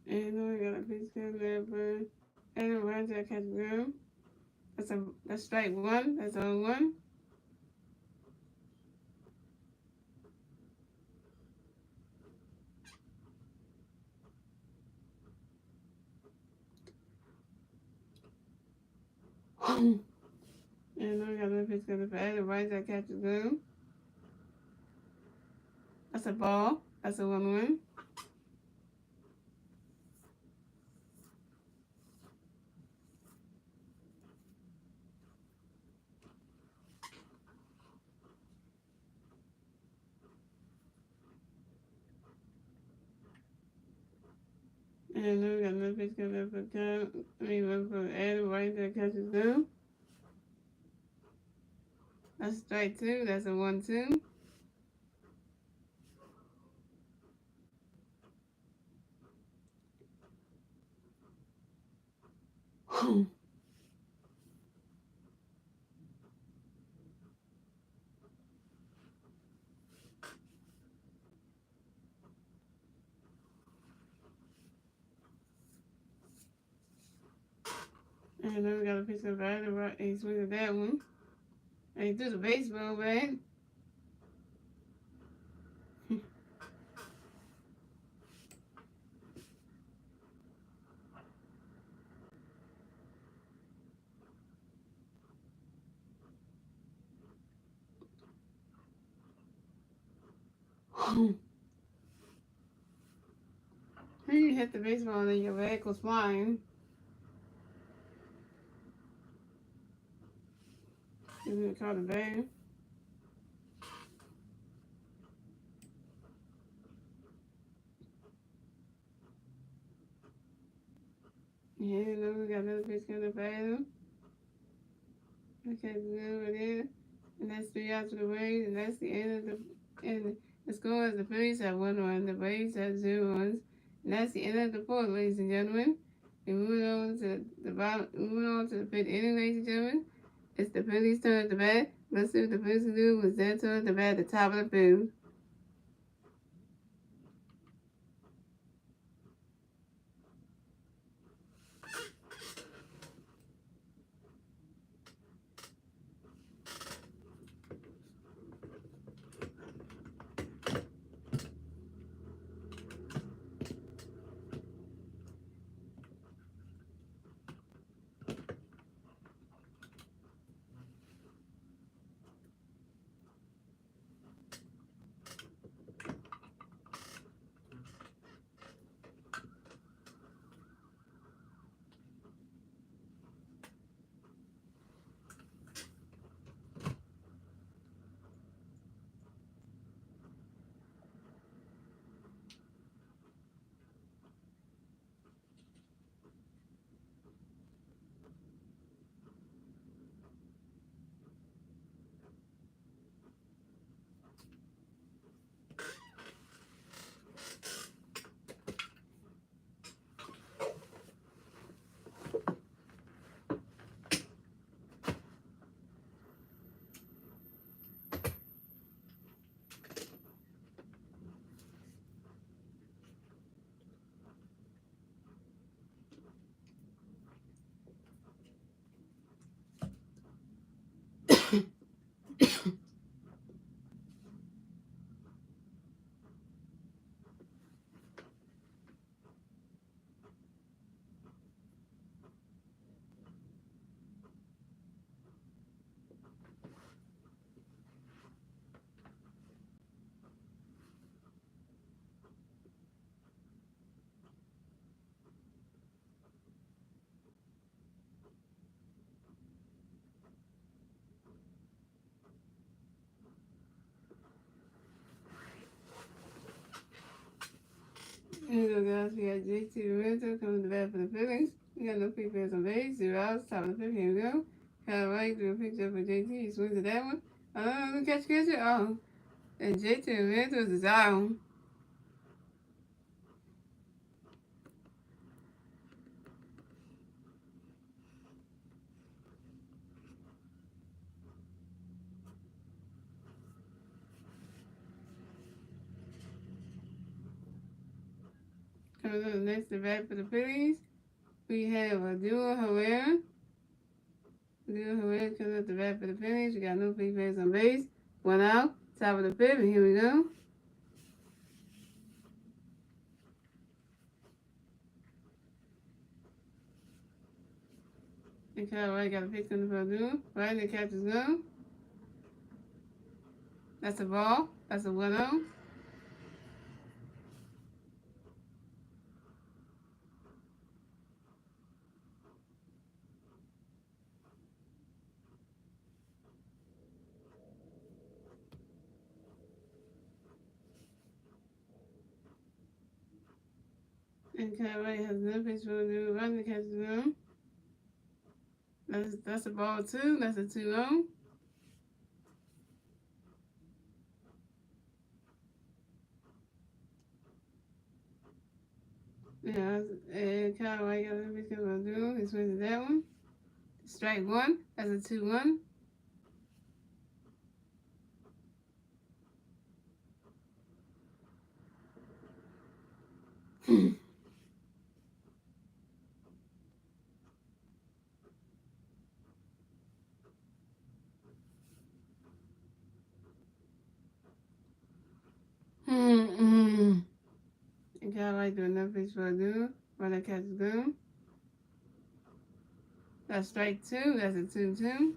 And then we got a pitch count there for Adam runs that catch the ground. That's strike 1. That's all 1. And then we got another pitch count for Adam runs that catch the ground. That's a ball. That's a 1-1. And then we got another pitch count for Adam runs that catch the ground. That's strike 2. That's a 1-2. And then we got a pitch count for Adam. He swings at that one. And he threw the baseball back. You hit the baseball and then your bag goes flying. You're gonna call the bag. Yeah, then we got another pitch coming up at him. Okay, good right there. And that's 3 outs for the Braves, and that's the end of the score is the Phillies have 1-1, the Braves have 0 runs. And that's the end of the 4th, ladies and gentlemen. And moving on to the 5th inning, ladies and gentlemen. It's the Phillies' turn at the bat. Let's see what the Phillies can do with their turn at the bat at the top of the field. Here we go, guys. We got JT Lorenzo coming to bat for the Phillies. We got no PPS on base. 0 outs. Top of the fifth. Here we go. Kyle Wright do a picture for JT. He swings at that one. Oh, catch. Oh. And JT Lorenzo is out. Coming up next to bat for the Phillies, we have a dual Herrera. Dual Herrera coming up to bat for the Phillies. We got no PPS on base. 1 out. Top of the fifth. And here we go. And Kyle Wright got a pitch on the first duel. Right in the catcher's go. That's a ball. That's a 1-0. And Kyle Wright has another pitch for a duel. Right in the catcher's go. That's a ball 2. That's a 2-0. Yeah, and Kyle Wright got another pitch for a duel. He swings at that one. Strike 1. That's a 2-1. And Kyle Wright do another pitch for a duel. Right that catcher's go. That's strike 2. That's a 2-2.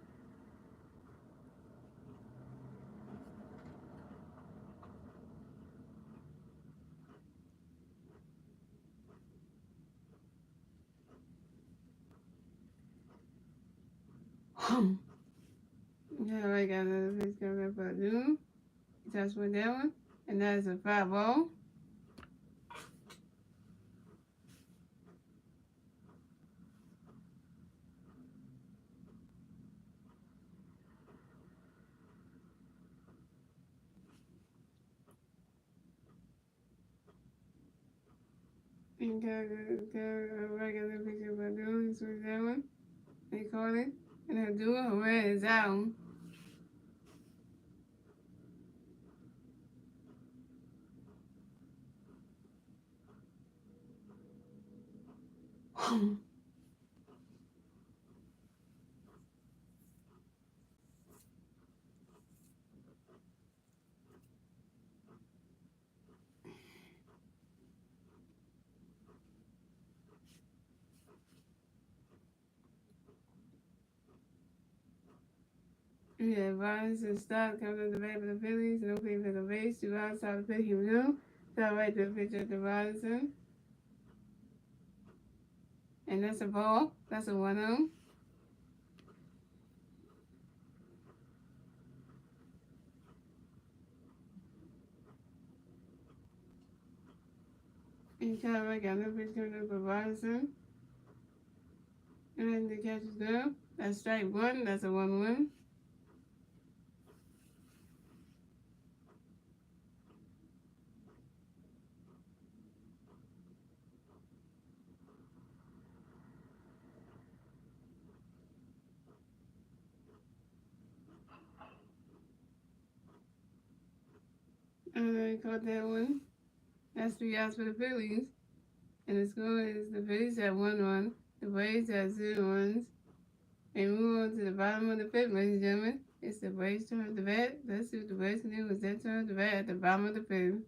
Kyle Wright got another pitch coming up for a duel. He touched with that one. And that is a 5-0. And Kyle Wright got another pitch for a duel. He swings that one. They call it. And the duel, Herrera is out. Yeah, Barnes and Stock coming to the bat for the Phillies. No play for the base. 2 outs. Top of the fifth. Here we go. Kyle Wright to the pitch at the Robinson. And that's a ball. That's a 1-0. And Kyle Wright got no pitch coming up for Robinson. And then the catch is go. That's strike 1. That's a 1-1. And then caught that one. That's 3 outs for the Phillies. And the score is the Phillies have 1 run. The Braves have 0 runs. And move on to the bottom of the fifth, ladies and gentlemen. It's the Braves' turn to bat. Let's see what the Braves can do with their turn to bat at the bottom of the fifth.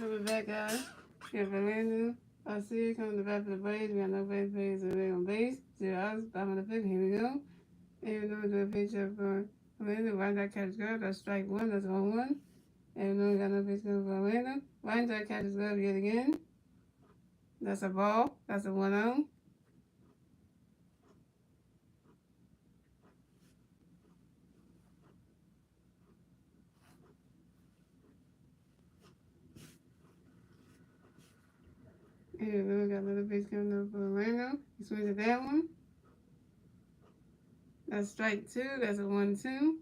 We're back, guys. We have Orlando. I see it coming to the back of the Braves. We got no base on base. 0 outs. Bottom of the fifth. Here we go. And we're doing a picture of Orlando. Right that catch glove. That's strike one. That's 1-1. And we got no pitch coming for Orlando. Right that catches glove yet again. That's a ball. That's a 1-0. And we got another pitch coming up for Orlando. He swings at that one. That's strike two. That's a 1-2.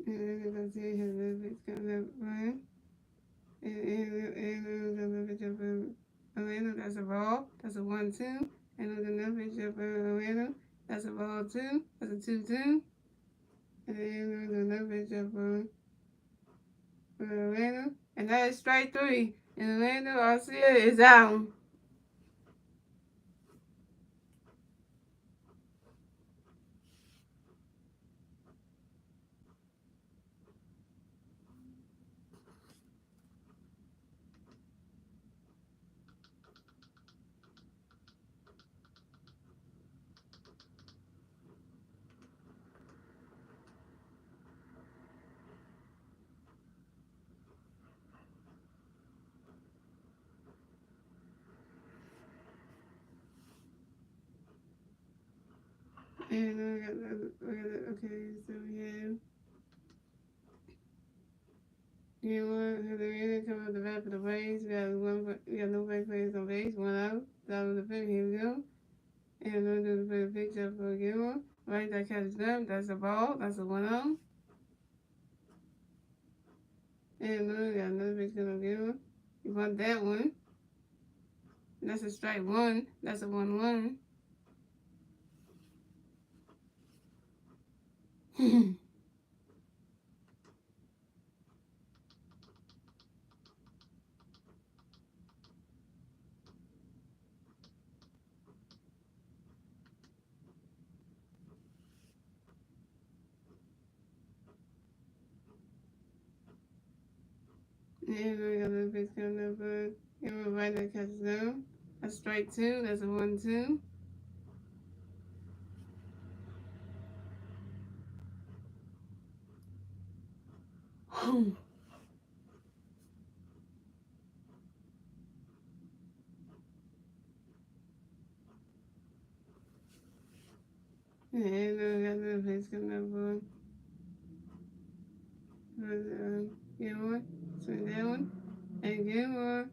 And then let's see, his little pitch coming up for him. And another pitch up for Orlando. That's a ball. That's a 1-2. And another pitch up for Orlando. That's a ball two. That's a 2-2. And then another pitch up for Orlando. And that is strike three. And Orlando Arcia is out. And okay, so we have game one, Orlando coming up the back for the Braves. We got no base players on base, 1 out. That was the fifth. Here we go. And I'm going to put a picture for game one. Right, that catches up. That's a ball. That's a 1-0. And we got another picture of game one. You want that one. That's a strike one. That's a 1-1. And we got another pitch coming up for game one. Right, that catches down. That's strike two. That's a 1-2. And we got another pitch coming up for game one. Swing that one. And game one.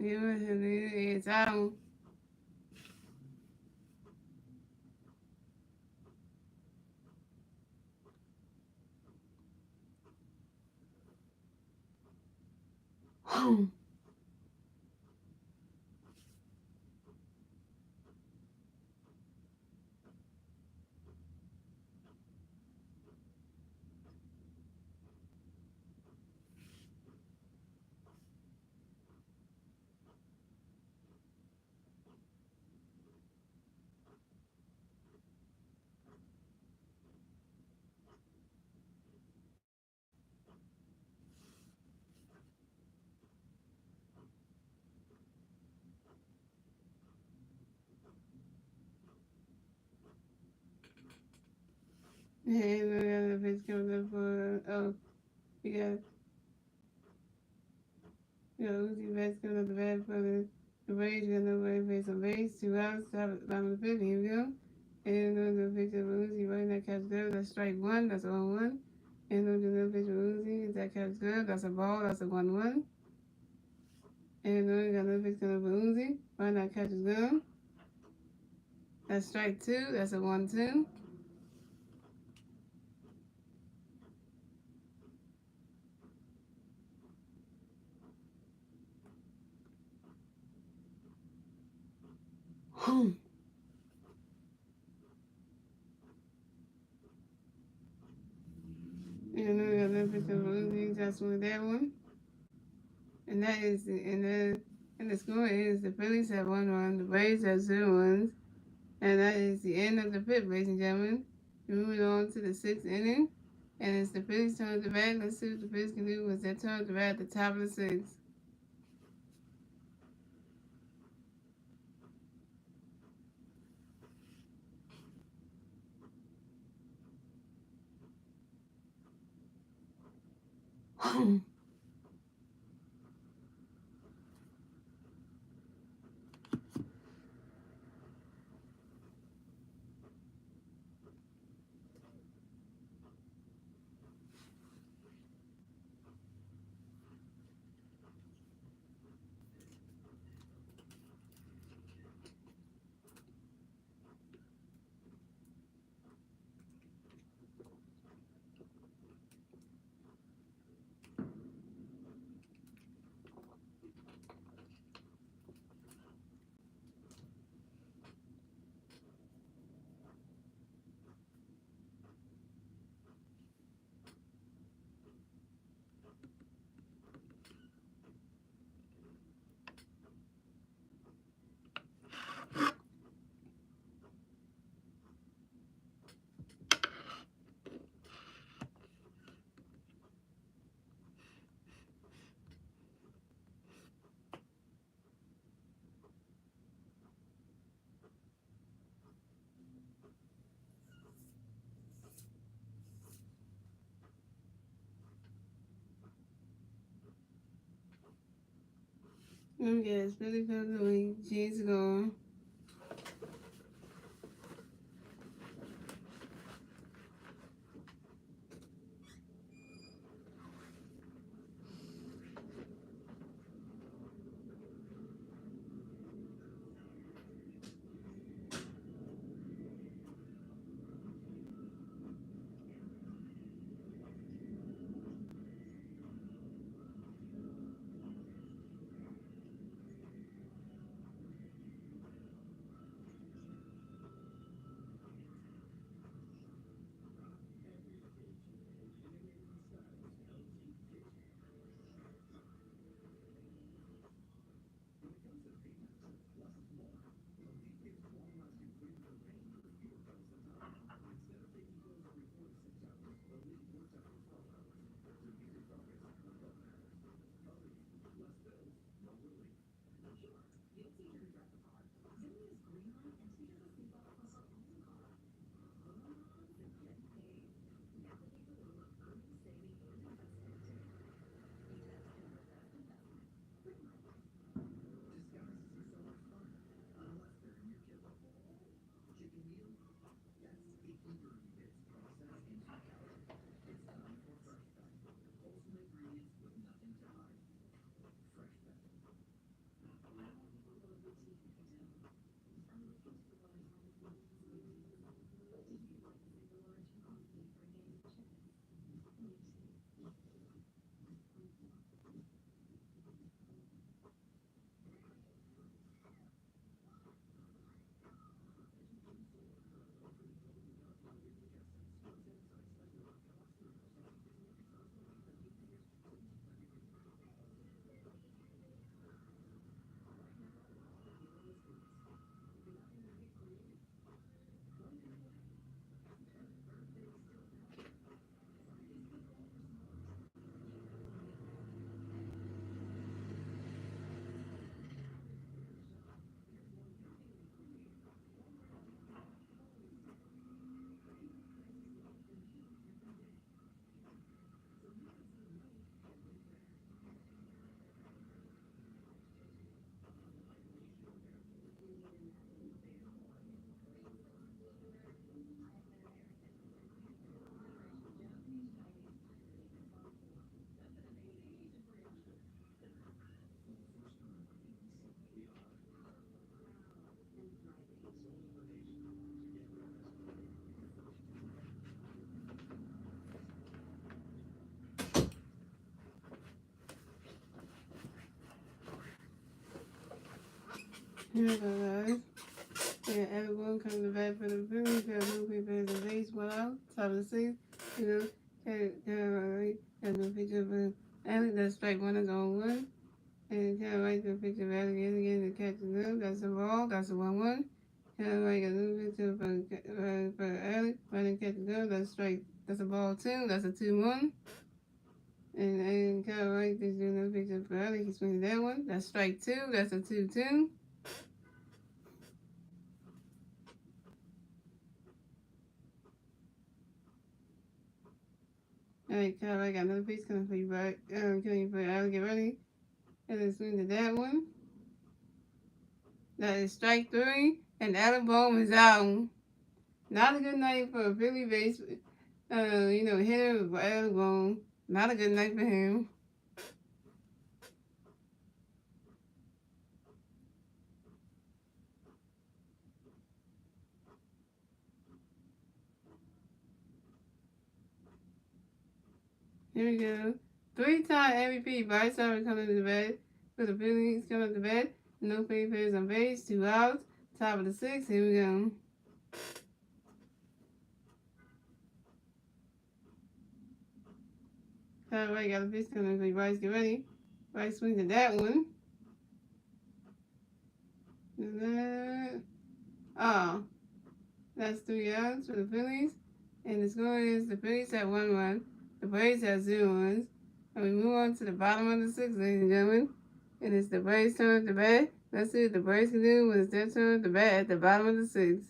Game one, it's out. And we got another pitch coming up for, we got Uzi Vest coming up the bat for the Braves. We got no way base on base. 2 outs. Bottom of the fifth. Here we go. And another pitch of Uzi right that catch glove. That's strike one. That's a 1-1. And another pitch of Uzi. That catch glove. That's a ball. That's a 1-1. And then we got another pitch coming from Uzi. Why not catch his gun? That's strike two. That's a 1-2. And then we got another pitch coming from Uzi. Just with that one. And that is the score is the Phillies have 1 run, the Braves have 0 runs, and that is the end of the fifth, ladies and gentlemen. We're moving on to the 6th inning, and it's the Phillies' turn to bat. Let's see what the Phillies can do with their turn to bat at the top of the 6th. Yes, Billy goes away. G's gone. Here we go, guys. We got everyone coming to bat for the Phillies. We got no people in the base, 1 out, top of the 6. You know, got no picture of Alec. That's strike 1 is on 1. And kind of right the picture of Alec again to catch the gun. That's a ball. That's a 1-1. Kind of right got no picture for Alec. Running catch the gun. That's strike. That's a ball 2. That's a 2-1. And kind of right there's no picture for Alec. He swings that one. That's strike 2. That's a 2-2. Alright, kind of like got another piece coming for you, but coming for Alec. Get ready. And then swing to that one. That is strike 3. And Alec Bohm is out. Not a good night for a Philly base, hitter for Alec Bohm. Not a good night for him. Here we go. 3-time MVP. Bryce Harper coming to the bat for the Phillies. Coming to the bat. No free players on base. 2 outs. Top of the 6. Here we go. All right, got a pitch coming for you. Bryce, get ready. Bryce swings at that one. Oh, that's 3 outs for the Phillies. And the score is the Phillies have 1-1. The Braves have 0 runs. And we move on to the bottom of the 6th, ladies and gentlemen. And it's the Braves' turn to bat. Let's see what the Braves can do when it's their turn to bat at the bottom of the 6th.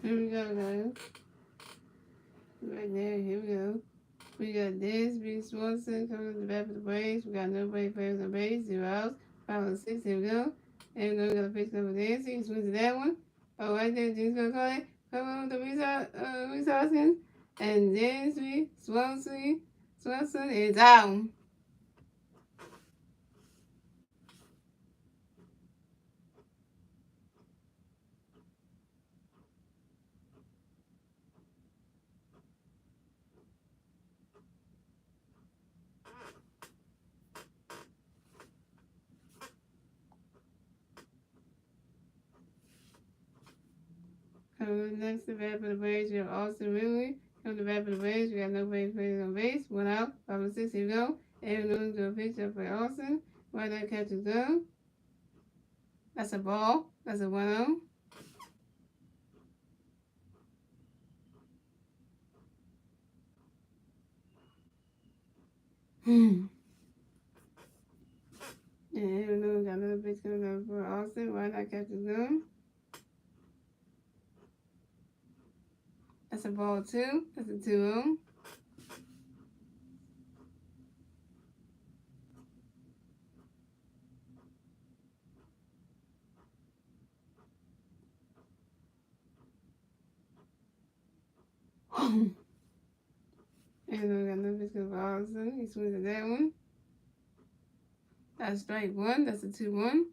Here we go, guys. Right there, here we go. We got Dansby Swanson coming to the bat for the Braves. We got nobody players on base, 0 outs. 5 on 6, here we go. And we got a pitch number Dancy. He swings to that one. Oh, right there, James gonna call it. Come on with the resources. And Dansby Swanson is out. Coming next to bat for the Braves, we have Austin Ridley. Coming to bat for the Braves, we got nobody players on base. 1 out, 5 on 6, here we go. Aaron Noon to a pitch up for Austin. Right there, catches go. That's a ball. That's a 1-0. And here we got another pitch coming up for Austin. Why not catch his gun? That's a ball 2. That's a 2-0. And we got another pitch coming for Austin. He swings at that one. That's strike 1. That's a 2-1.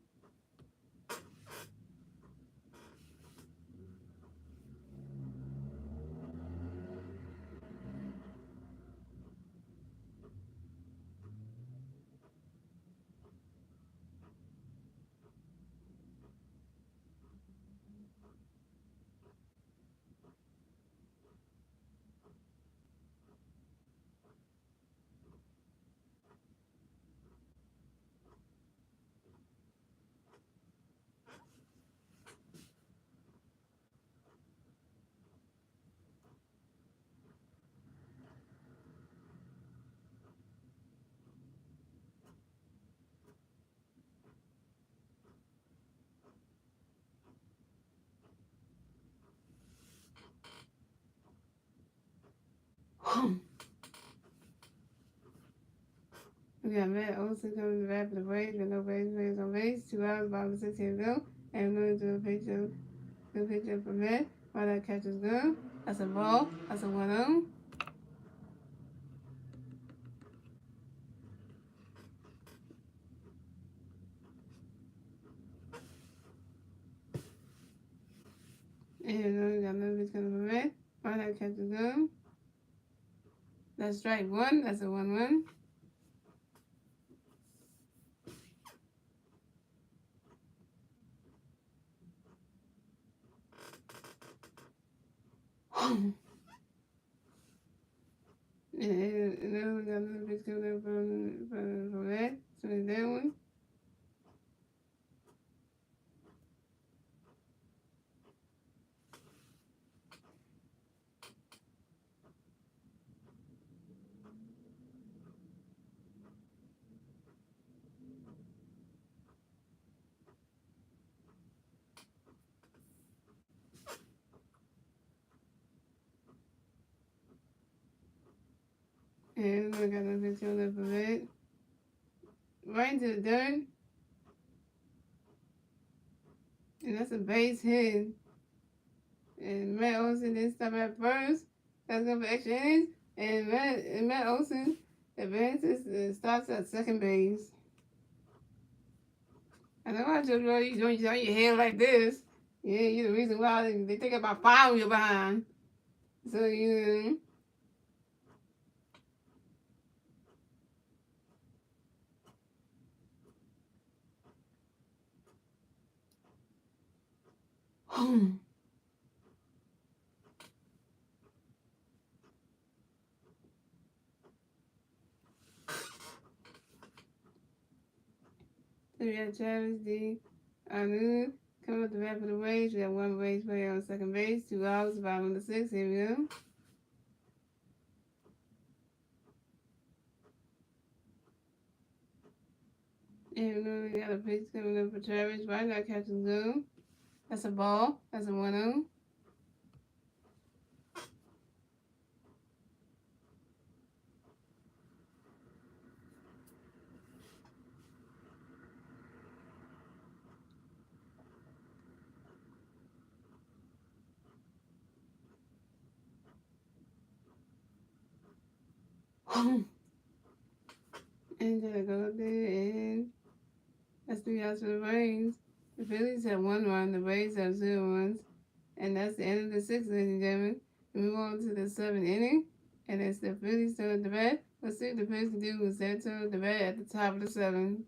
We got Matt Olson coming to bat for the Braves with no Braves on base. 2 outs, bottom of the 6th here to go. And we're going to do a pitcher for Matt. Why that catch is good? That's a ball. That's a 1-0. And we got another pitch coming for Matt. Why that catch is good? That's strike 1. That's a 1-1. And then we got another pitch coming up from Matt. Swing that one. And we got another pitch coming up from Matt. Right into the dirt. And that's a base hit. And Matt Olson didn't stop at first. That's going for extra innings. And Matt Olson advances and starts at second base. I know I told you don't turn your head like this. Yeah, you're the reason why they think about following you behind. So you know. So we got Travis D. Anu coming up the bat for the Braves. We got one Braves player on second base, 2 outs, bottom of the 6th. Here we go. And we got a pitch coming up for Travis. Why not catching go? That's a ball. That's a 1-0. And then I go there and that's 3 outs for the Braves. The Phillies have 1 run, the Braves have 0 runs. And that's the end of the 6th, ladies and gentlemen. We move on to the 7th inning. And it's the Phillies turn the bat. Let's see what the Phillies can do with that turn the bat at the top of the 7th.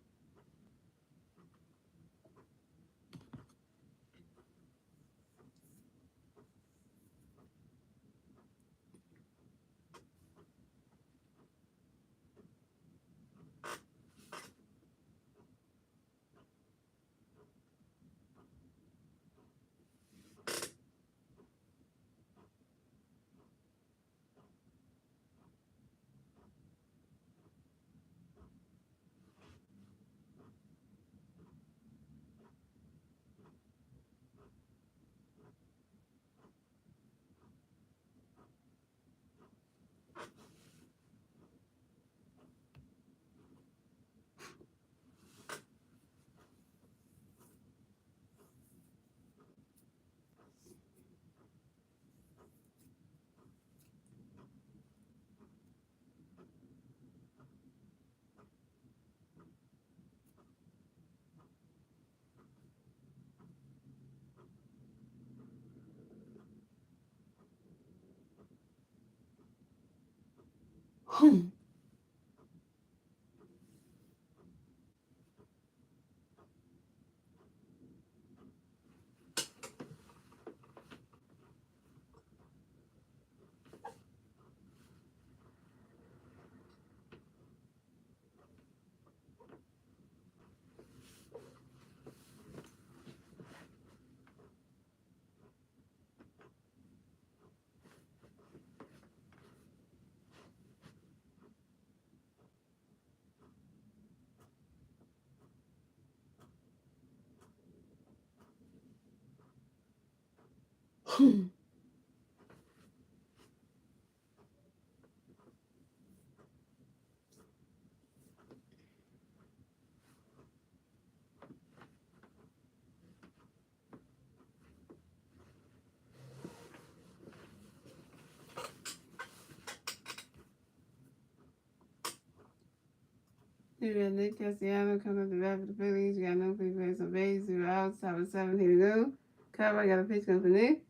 You got Nick Castellanos coming up the back for the Phillies. You got no free base on base, 0 outs, top of 7. Here we go. Cover, got a pitch coming for Nick.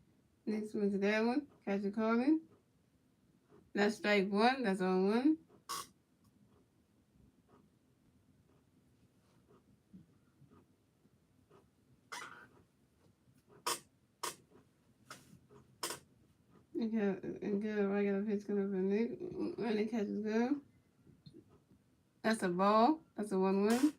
Nick swings to that one. Catcher calling. That's strike 1. That's on 1. And good, I got a pitch coming for Nick. When the catches go. That's a ball. That's a 1-1.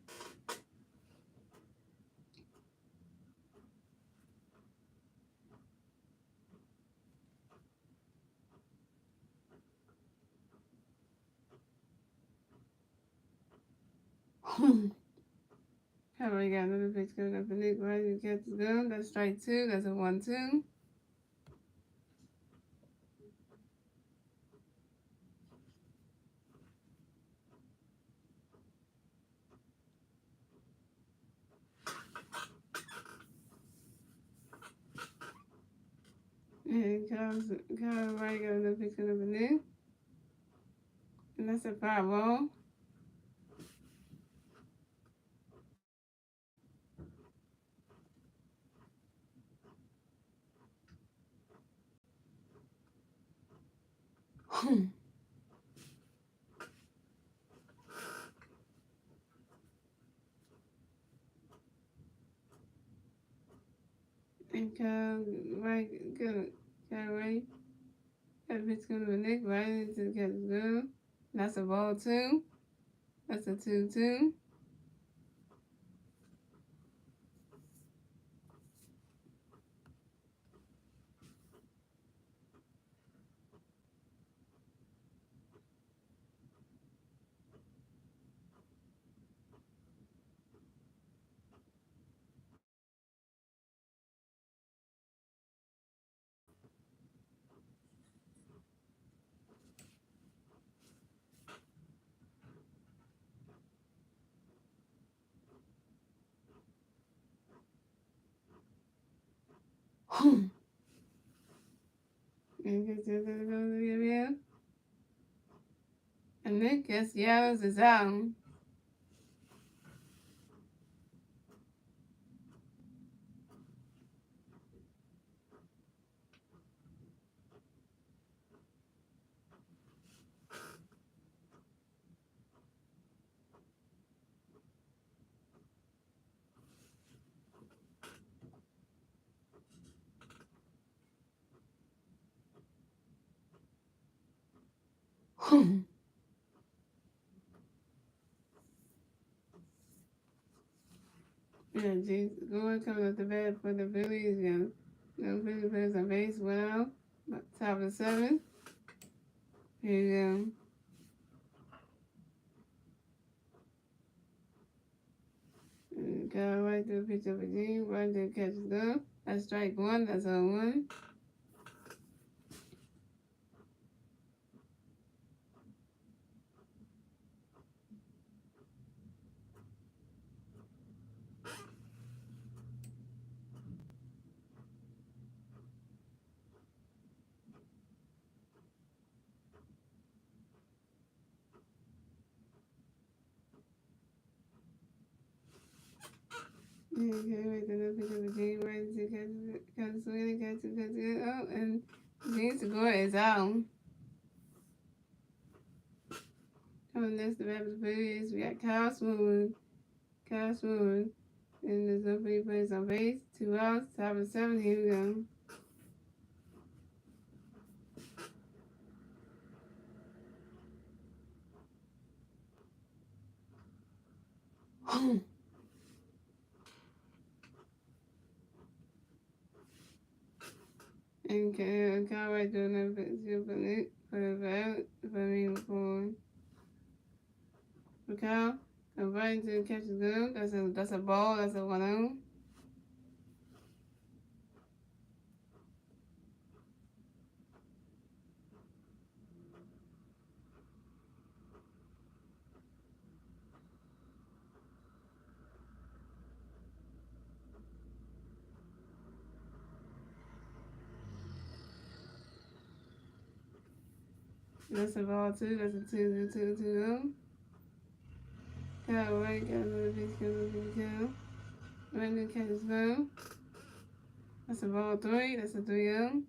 Cover, got another pitch coming up for Nick. Right, the catches go. That's strike 2. That's a 1-2. And Cover, right, got another pitch coming up for Nick. And that's a 5-ball. And right, good. Right, got a pitch coming up for Nick. Right into the catcher's go. That's a ball 2. That's a 2-2. And gets the other goes to give. And Nick gets yells is out. Yeah, James Gordon coming up the bat for the Phillies. Yeah, no Phillies players on base. 1 out. Top of 7. Here you go. And go right to the pitch of a Gene. Right to the catcher's go. That's strike 1. That's on 1. Okay, right to the pitch of a Gene. Right to the catcher's swinging. Catcher. Oh, and Gene Segura is out. Coming next to Rapid Phillies, we got Kyle Smooth. And there's no free plays on base. 2 outs. Top of the 7th. Here we go. And Kyle right doing that for Kyle. I'm right into catch the gun. That's a ball. That's a 1-0. That's a ball too. That's a 2-0. Kyle right got another base kill. Right into catch his gun. That's a ball 3. That's a 3-0.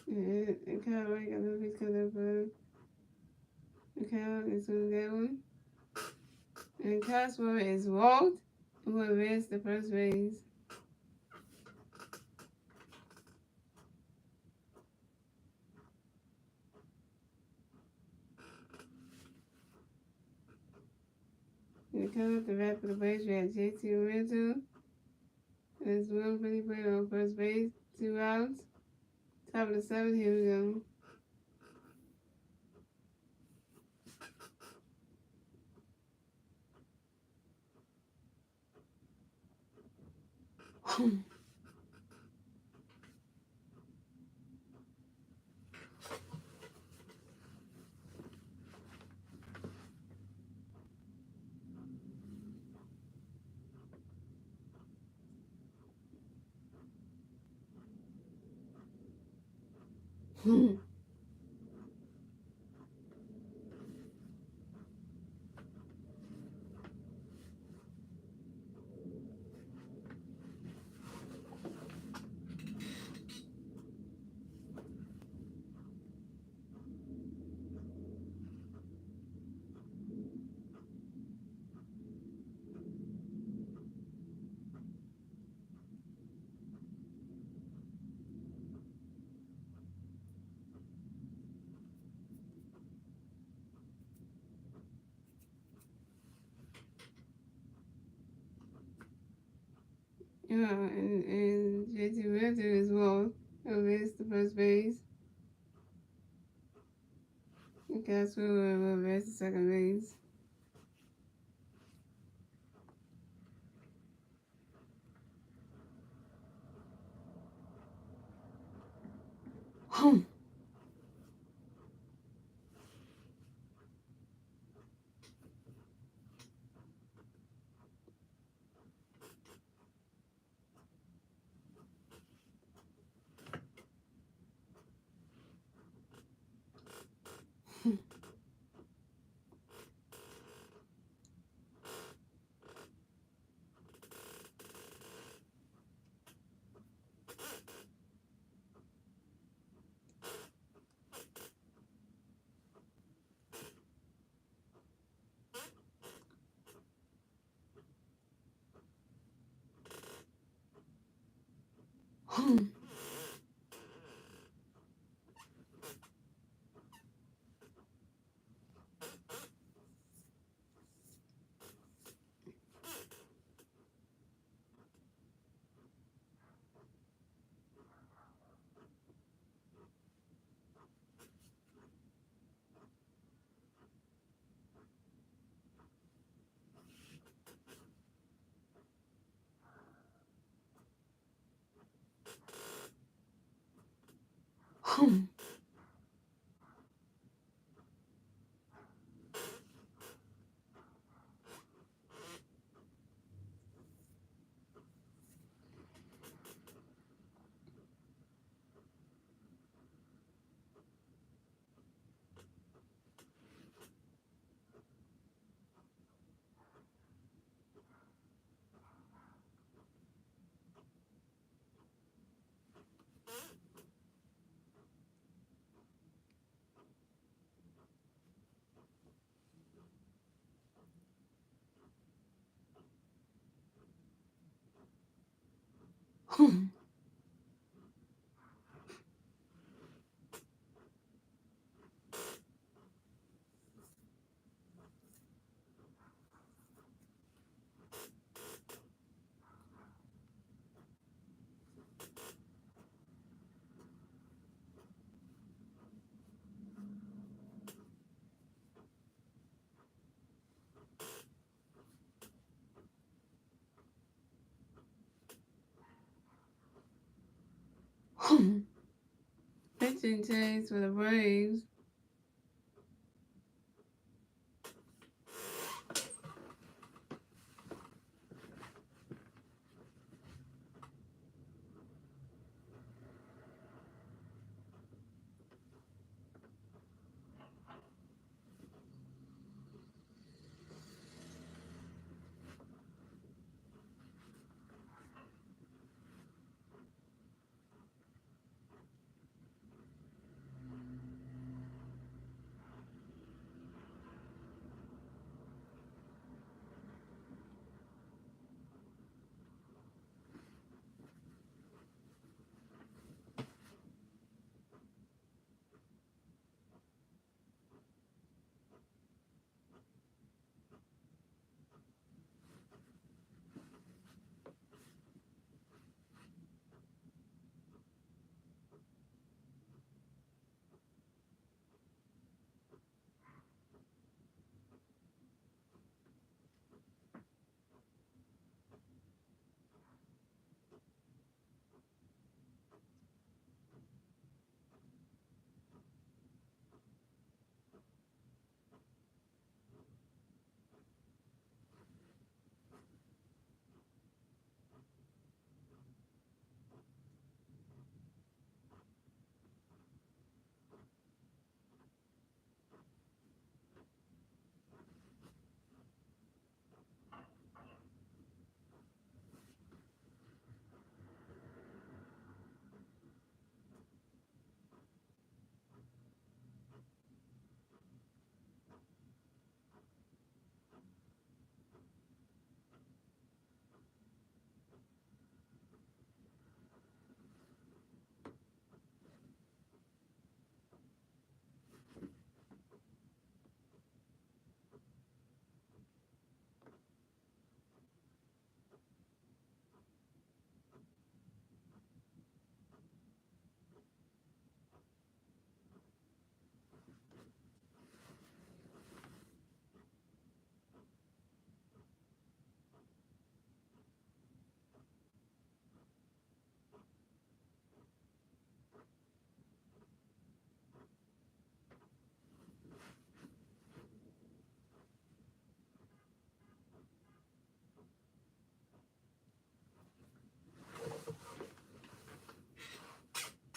And Kyle right got another base kill for Kyle is on that one. And Cosmo is walked and will advance to first base. And coming up the bat for the base, we have JT Rental. There's one pretty player on first base, 2 outs. Top of the 7th, here we go. Yeah, and JT Rental as well. Advance to first base. And Cosmo will advance to second base. Pitching change for the Braves.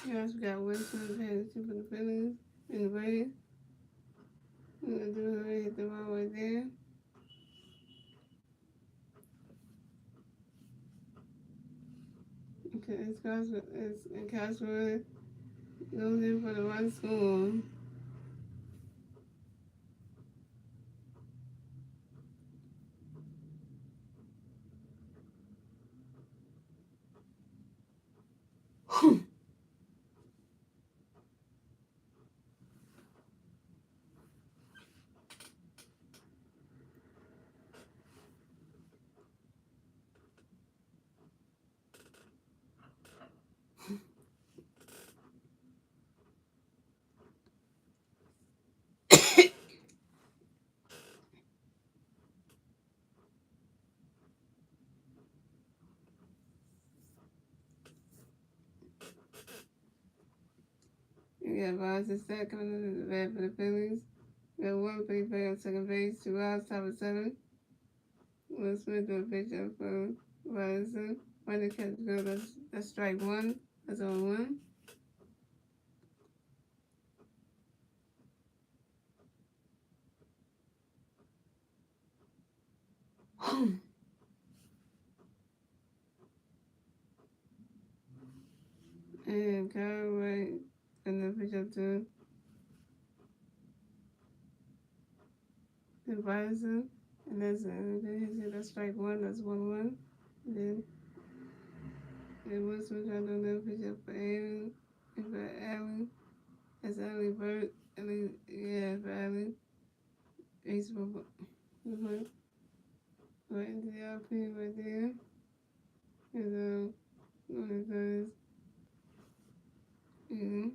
You guys got Winston Fantasy for the Phillies in the Braves. We're gonna do it, hit the ball right there. Okay, it's Cashwood goes in for the one score. You got Boston Stat coming into the bat for the Phillies. We got 1-3 on second base, 2 outs, top of 7. Will Smith do a pitch up for Boston. Running catch go, that's strike 1. That's on 1. And Kyle Wright gonna pitch up to Boston. And that's strike 1, that's 1-1. Then And once we try to another picture for Aaron, and for Allen, that's Allen Burt, Allen, yeah, for Allen. Facebook, right into the outfit right there. And, what it does, mm-hmm.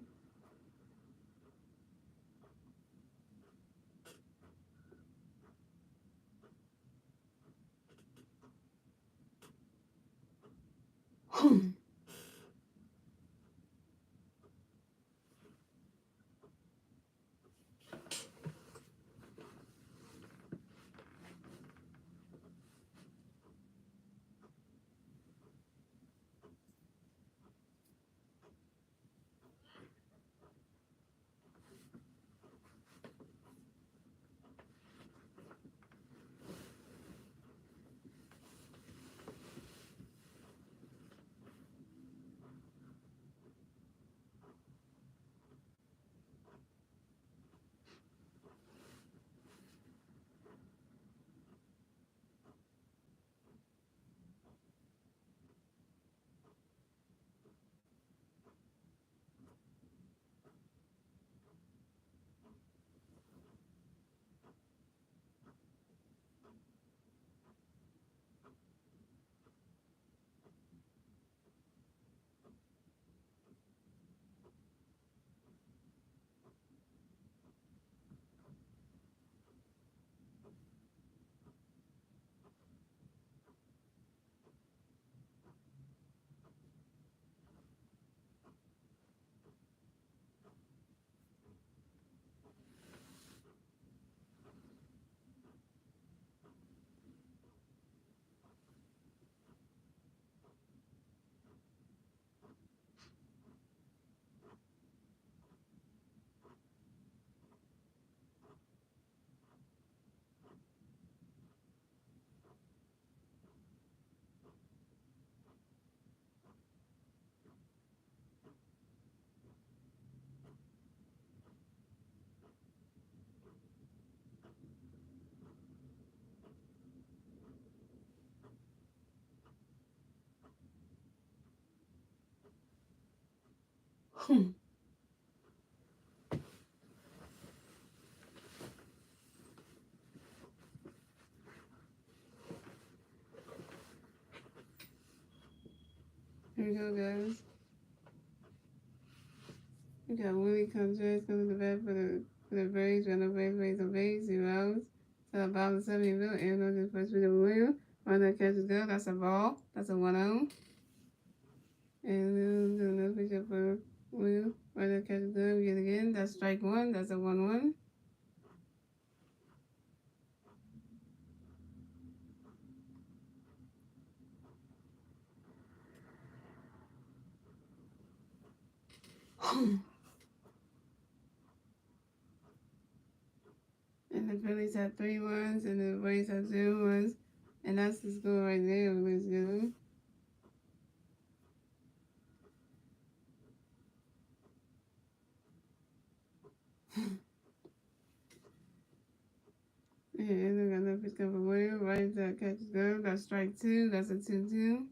Here we go, guys. We got Willie Contreras coming to the bat for the Braves. We got no Braves on base, 0 outs. So about the 70 mil, and on the first pitch of William. Run that catch is good. That's a ball. That's a 1-0. And then do another pitch up for William. Run that catch is good. We get it again. That's strike one. That's a 1-1. And the Phillies have 3 runs, and the Braves have 0 runs. And that's the score right there, ladies and gentlemen. And then got another pitch coming from William. Right that catch is good. That's strike 2. That's a 2-2.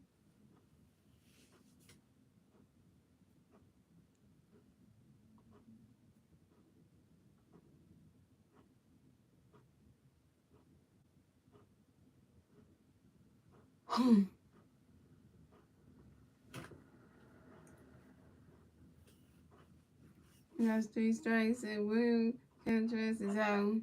And that's 3 strikes, and William Contreras is out.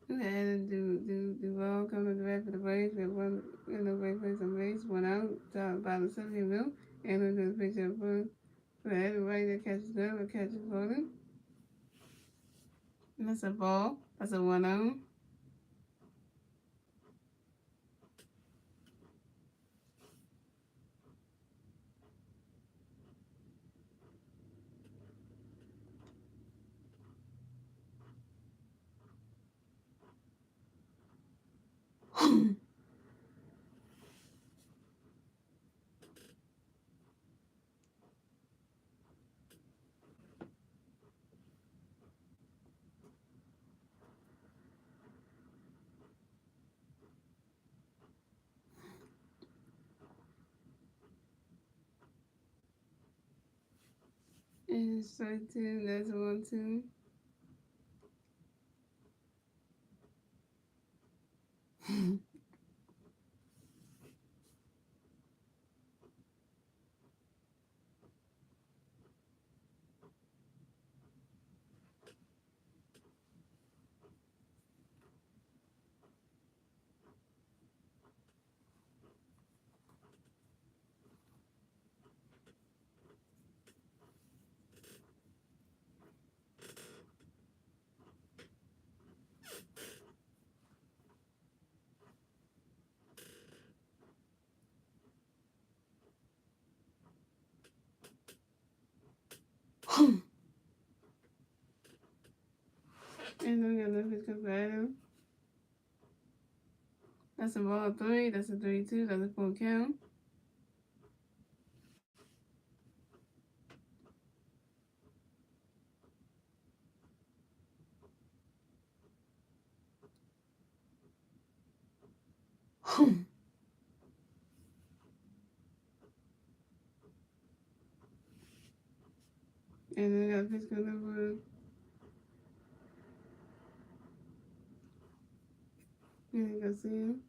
And do ball coming to the back for the Braves. We have one in the way place on base, 1 out, about the 70 mil. And we do the pitch up for everybody that catches good or catches for them. And that's a ball. That's a 1-0. Strike two, that's 1, 2. And then we got another pitch comes by him. That's a ball 3. That's a 3-2. That's a full count. And then we got a pitch comes over. And you can see him.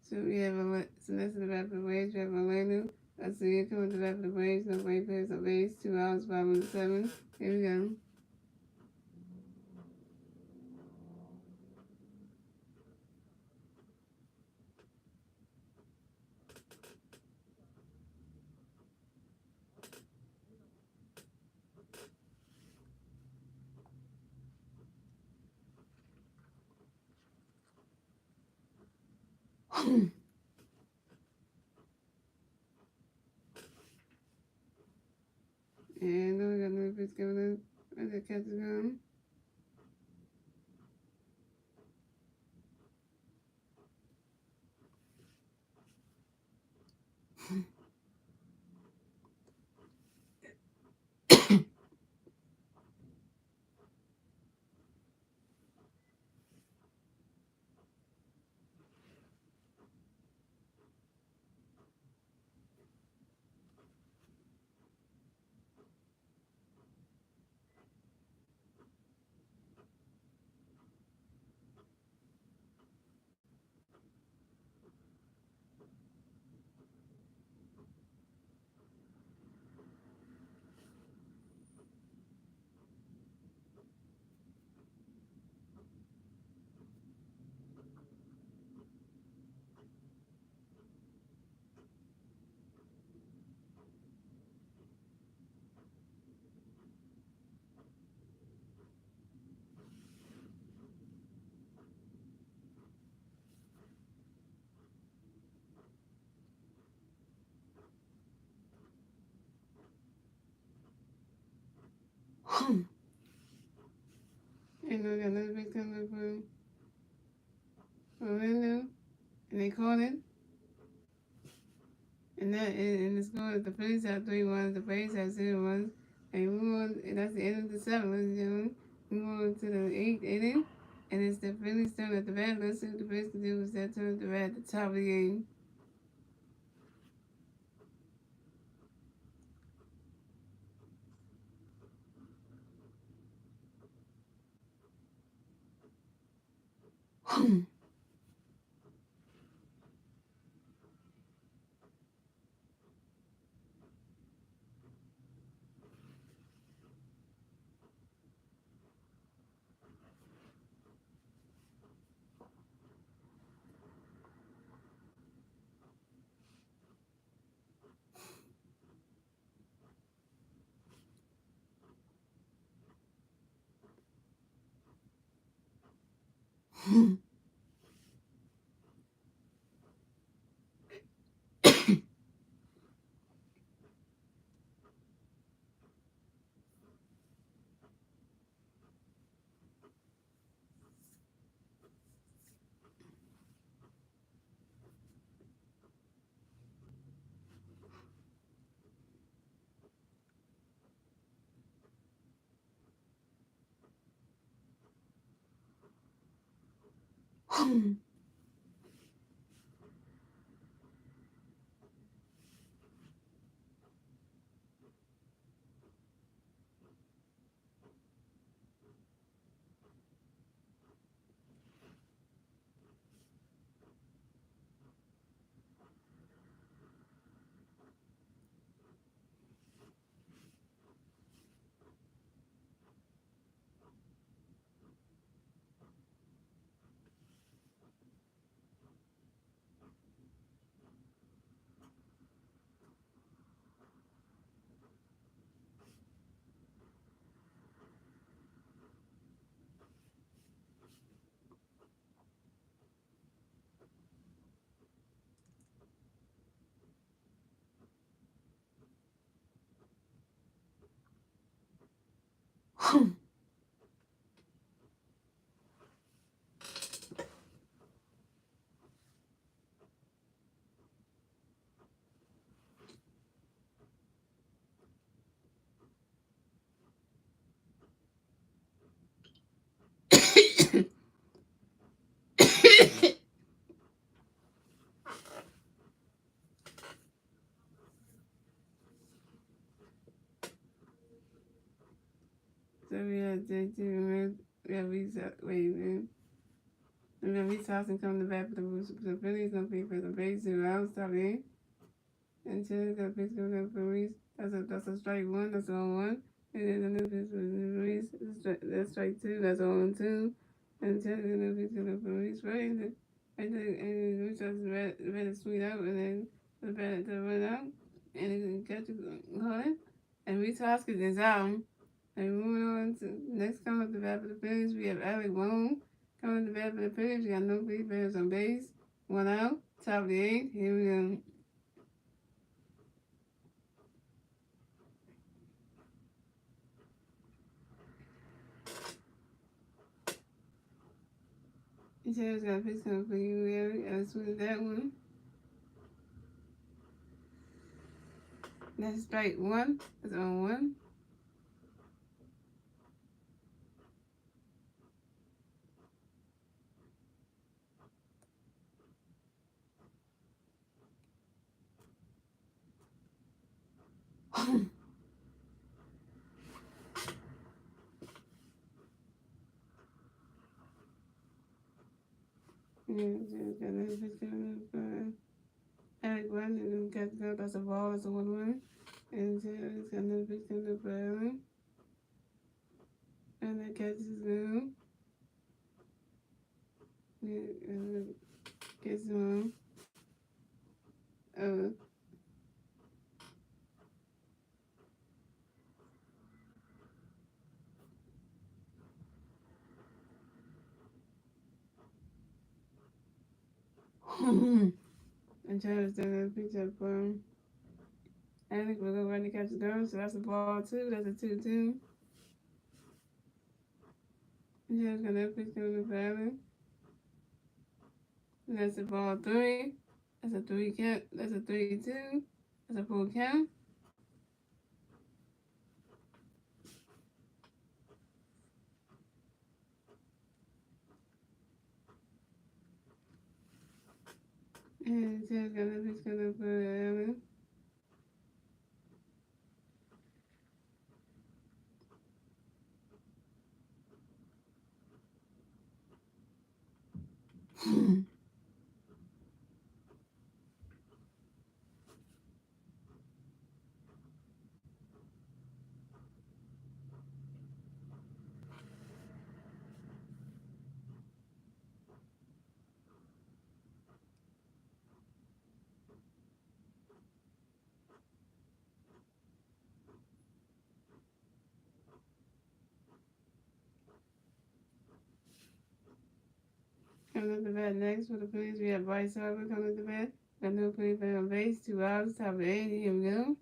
So we have so that's the back of the Braves. We have Orlando. That's the income of the back of the Braves. No Braves players on base. 2 hours, 5 minutes, 7. Here we go. And then we got another pitch coming in. Where's the catch is going? And then we got another pitch coming up for Orlando. And they called it. And the score is the Phillies have 3 1, the Braves have 0 1. And we move on, and that's the end of the 7th, ladies and gentlemen. We move on to the 8th inning. And it's the Phillies turn at the bat. Let's see what the Braves can do with that turn at the bat at the top of the game. So we had JT, we have Lisa, wait, man. And then Lisa Austin come to bat for the Phillies, no pay for the Braves, 2 outs, top 8. And Chile got pitch coming up for Reese. That's a strike 1, that's on 1. And then the new pitch for Reese, that's strike 2, that's on 2. And Chile got a new pitch coming up for Reese, right? And Reese has the sweet out, and then the bat to run out. And then catch it, hold it. And Reese Hoskins is out. And moving on to next come up the bat for the Phillies, we have Alec Boone. Coming up the bat for the Phillies, we got no players on base. 1 out, top of the 8th. Here we go. Taylor's got a pitch coming for you, Larry. As soon as that one. That's strike 1. That's on 1. Yeah, Taylor's got another pitch coming up for Alec Boone. And got to go. That's a ball. That's a 1-1. And Taylor's got another pitch coming up for Allen. And that catches him. Yeah, and gets him. Oh. And Taylor's got another pitch up for him. Alec will go run to catch the gun. So that's a ball 2. That's a 2-2. And Taylor's got another pitch coming up for Allen. And that's a ball 3. That's a 3 count. That's a 3-2. That's a full count. And Taylor's got another pitch coming up for Allen. Coming up the bat next for the Phillies, we have Bryce Harper coming up the bat. Got no play for on base, 2 outs, top of 8. Here we go.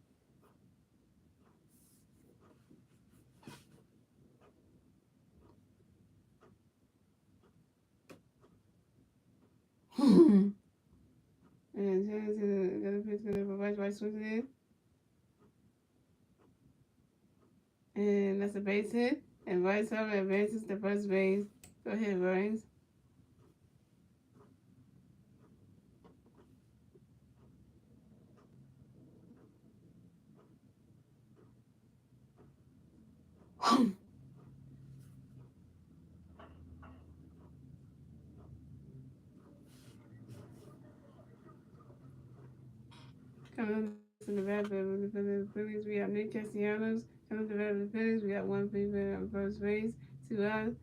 And Taylor's got a pitch coming up for Bryce swings it in. And that's a base hit. And Bryce Harper advances to first base. Go ahead, Bryce. Coming to the back of the Phillies, we have Nick Castellanos. Coming to the back of the Phillies, we got one Phillies on first base, 2 outs,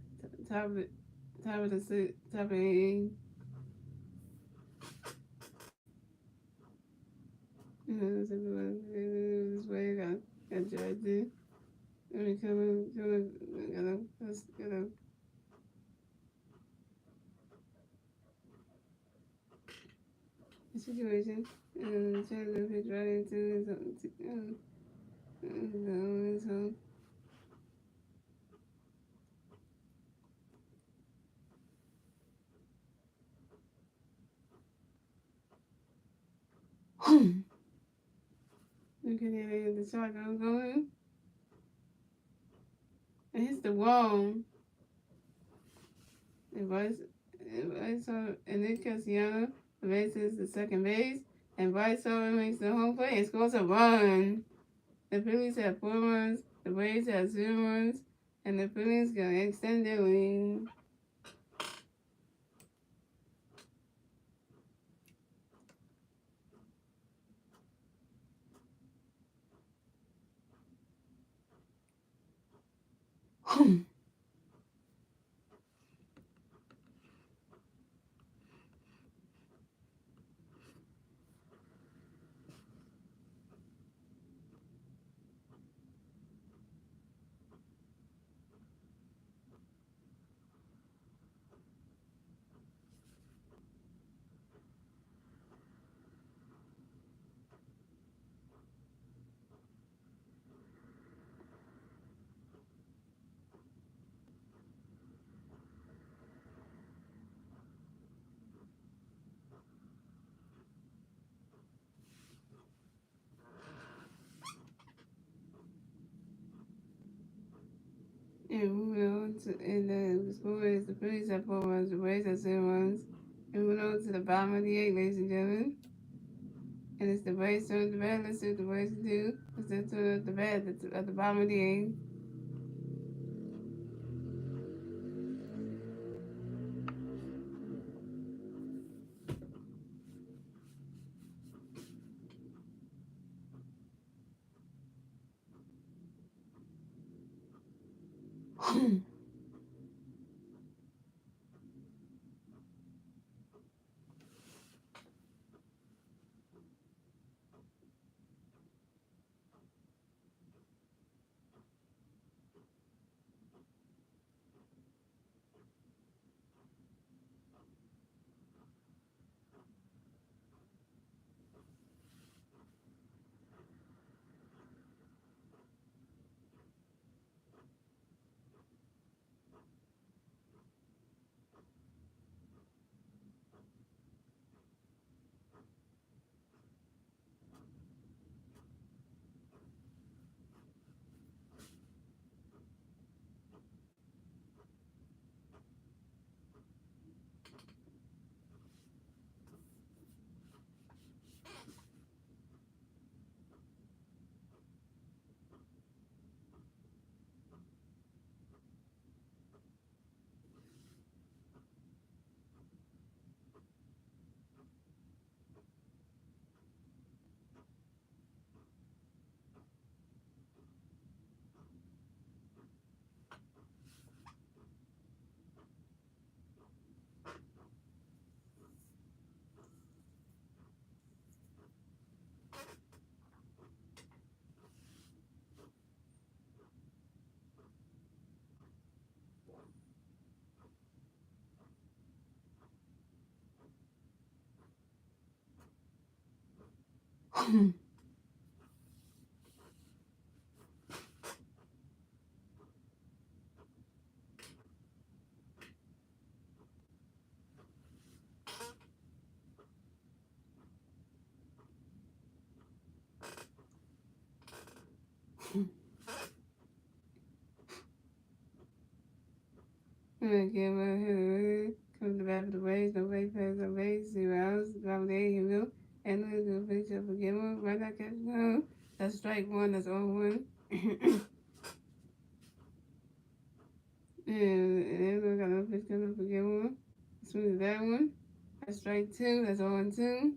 top of the inning. This way, got Georgia. Let me gotta the situation. Trying to fit right into his home. Look at the shotgun going. It hits the wall. And then Cassiano advances the second base, and Bryce makes the home plate and scores a run. The Phillies have 4 runs, the Braves have 0 runs, and the Phillies gonna extend their lead. And moving on to the score is the Phillies have 4 runs, the Braves have 0 runs. And moving on to the bottom of the 8, ladies and gentlemen. And it's the Braves turn at the bat. Let's see what the Braves do. It's the turn at the bat at the bottom of the 8. Again, come to bat for the Braves. No Braves pass no base. 0 outs. Bottom of the 8. Here we go. And look at the picture for Gilmore. Right back at home. That's strike 1. That's 0-1. And then we got another pitch coming up again one. Swing that one. That's strike two. That's 0-2.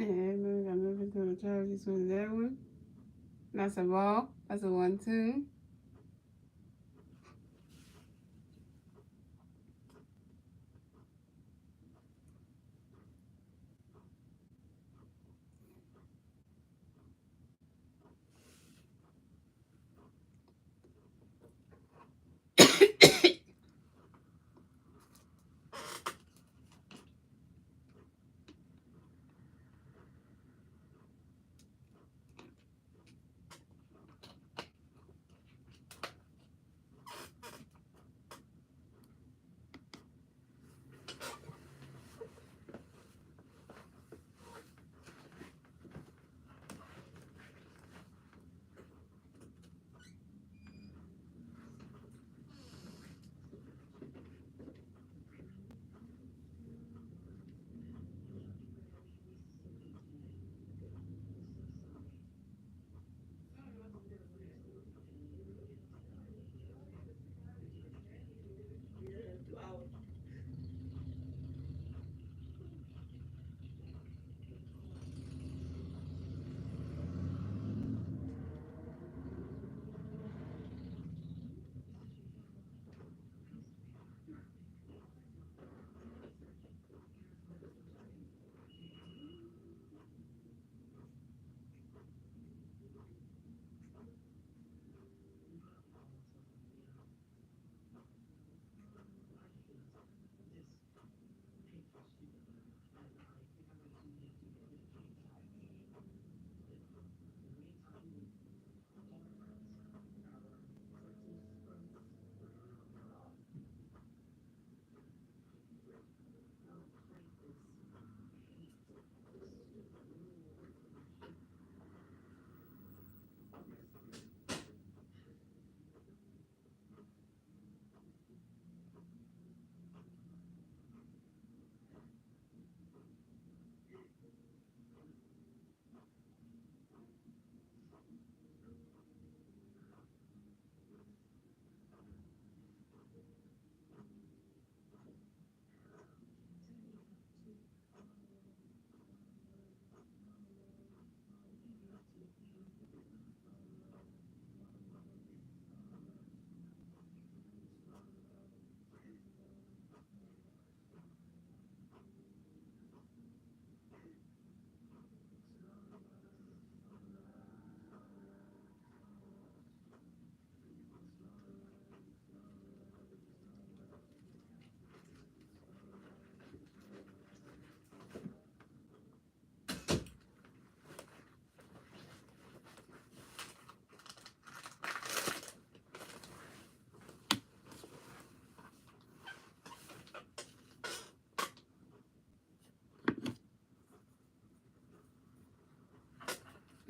And then we got another pitch coming up. Charlie swing that one. That's a ball. That's a 1-2.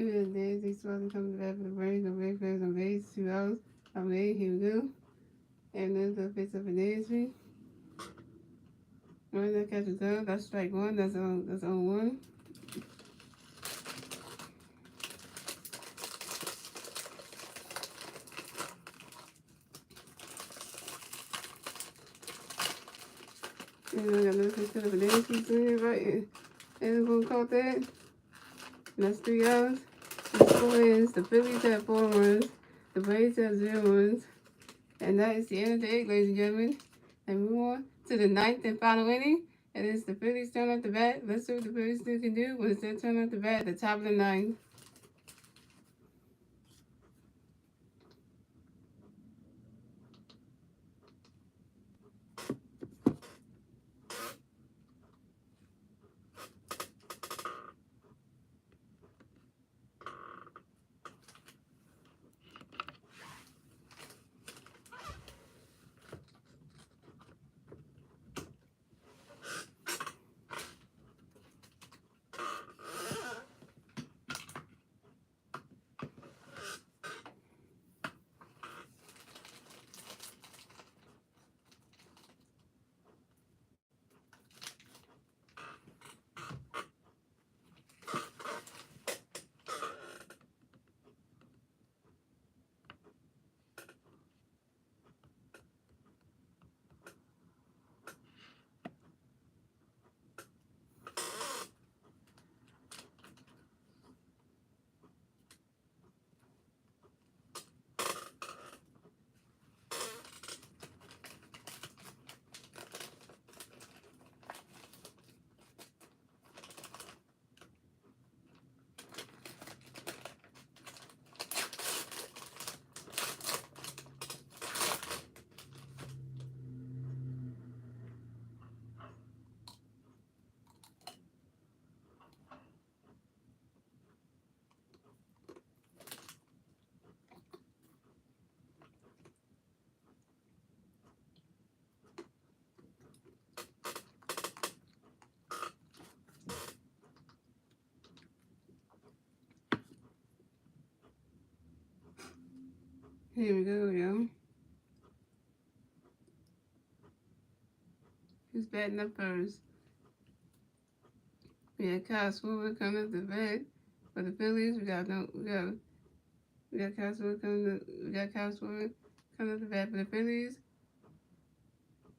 And then these wasn't coming back for the Braves. The Braves players on base. 2 outs. I made. Here we go. And then the pitch up in Nasby. When that catches up, that's strike one. That's on one. And I got another pitch up in Nasby. Right. And we're gonna call that. And that's 3 outs. The score is the Phillies have 4 runs. The Braves have 0 runs. And that is the end of the 8th, ladies and gentlemen. And we move on to the 9th and final inning. It is the Phillies' turn at the bat. Let's see what the Phillies still can do when it's their turn at the bat at the top of the 9th. Here we go, yo. Who's batting up first? We got Kyle Schwarber coming up the bat for the Phillies. We got Kyle Schwarber coming up the bat for the Phillies.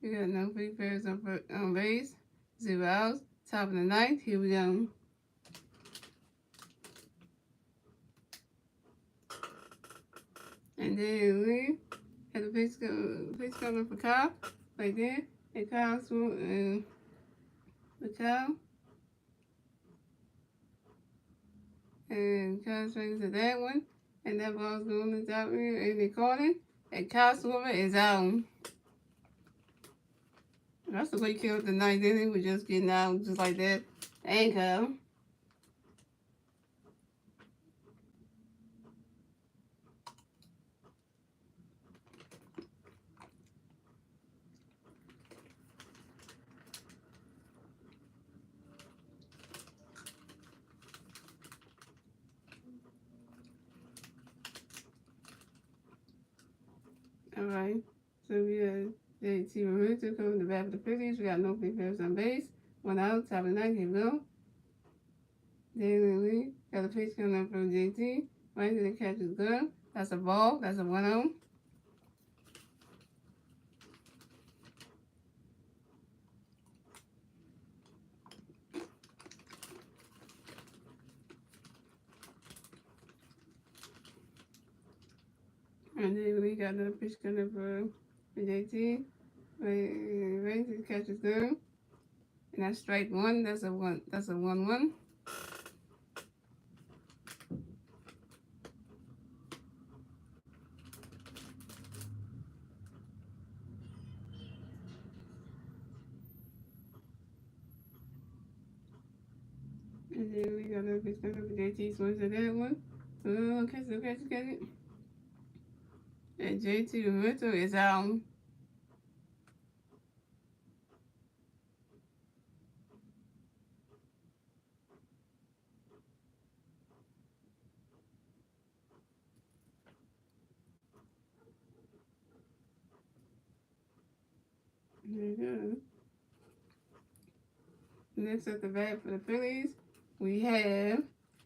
We got no free players on base. 0 outs. Top of the ninth. Here we go. And then we had the pitch coming for Kyle right there. And Kyle Schwarber the Kyle. And Kyle swings to that one. And that ball's going to top here. And they caught it. And Kyle Schwarber is out. That's the way he killed the ninth inning. We're just getting out just like that. And Kyle. Alright. So we got JT Realmuto coming to bat for the Phillies. We got no free players on base. 1 out, top of the ninth. Here we go. Then we got a pitch coming up from JT. Right to the catcher's glove. That's a ball. That's a 1-0. And then we got another pitch coming up from JT. Right to the catcher's glove. And that's strike 1. That's a 1-1. And then we got another pitch coming up from JT. Swings at that one. Oh, catch it. And JT Realmuto is out. There you go. Next at the bat for the Phillies, we have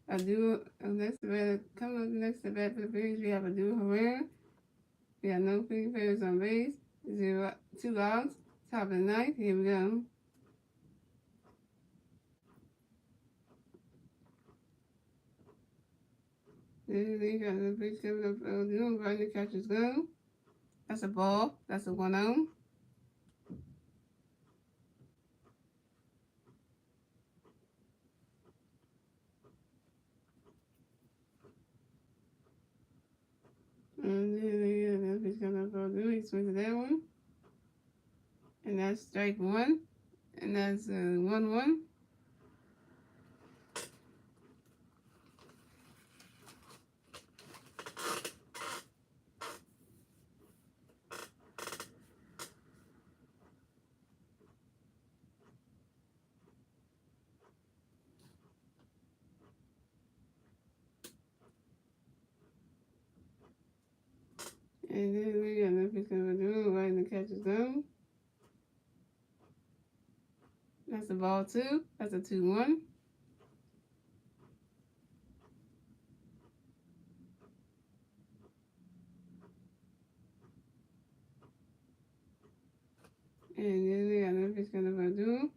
a duo. Coming up next at the bat for the Phillies, we have a duo Herrera. We got no free players on base. 2 outs. Top of the ninth. Here we go. Then we got the pitch coming up from the duo right in the catcher's glove. That's a ball. That's a 1-0. And then we got the pitch coming up from the duo. He swings at that one. And that's strike 1. And that's 1-1. And then we got the pitch coming up from the duo right in the catcher's glove. That's a ball 2. That's a 2-1. And then we got another pitch coming up from the duo.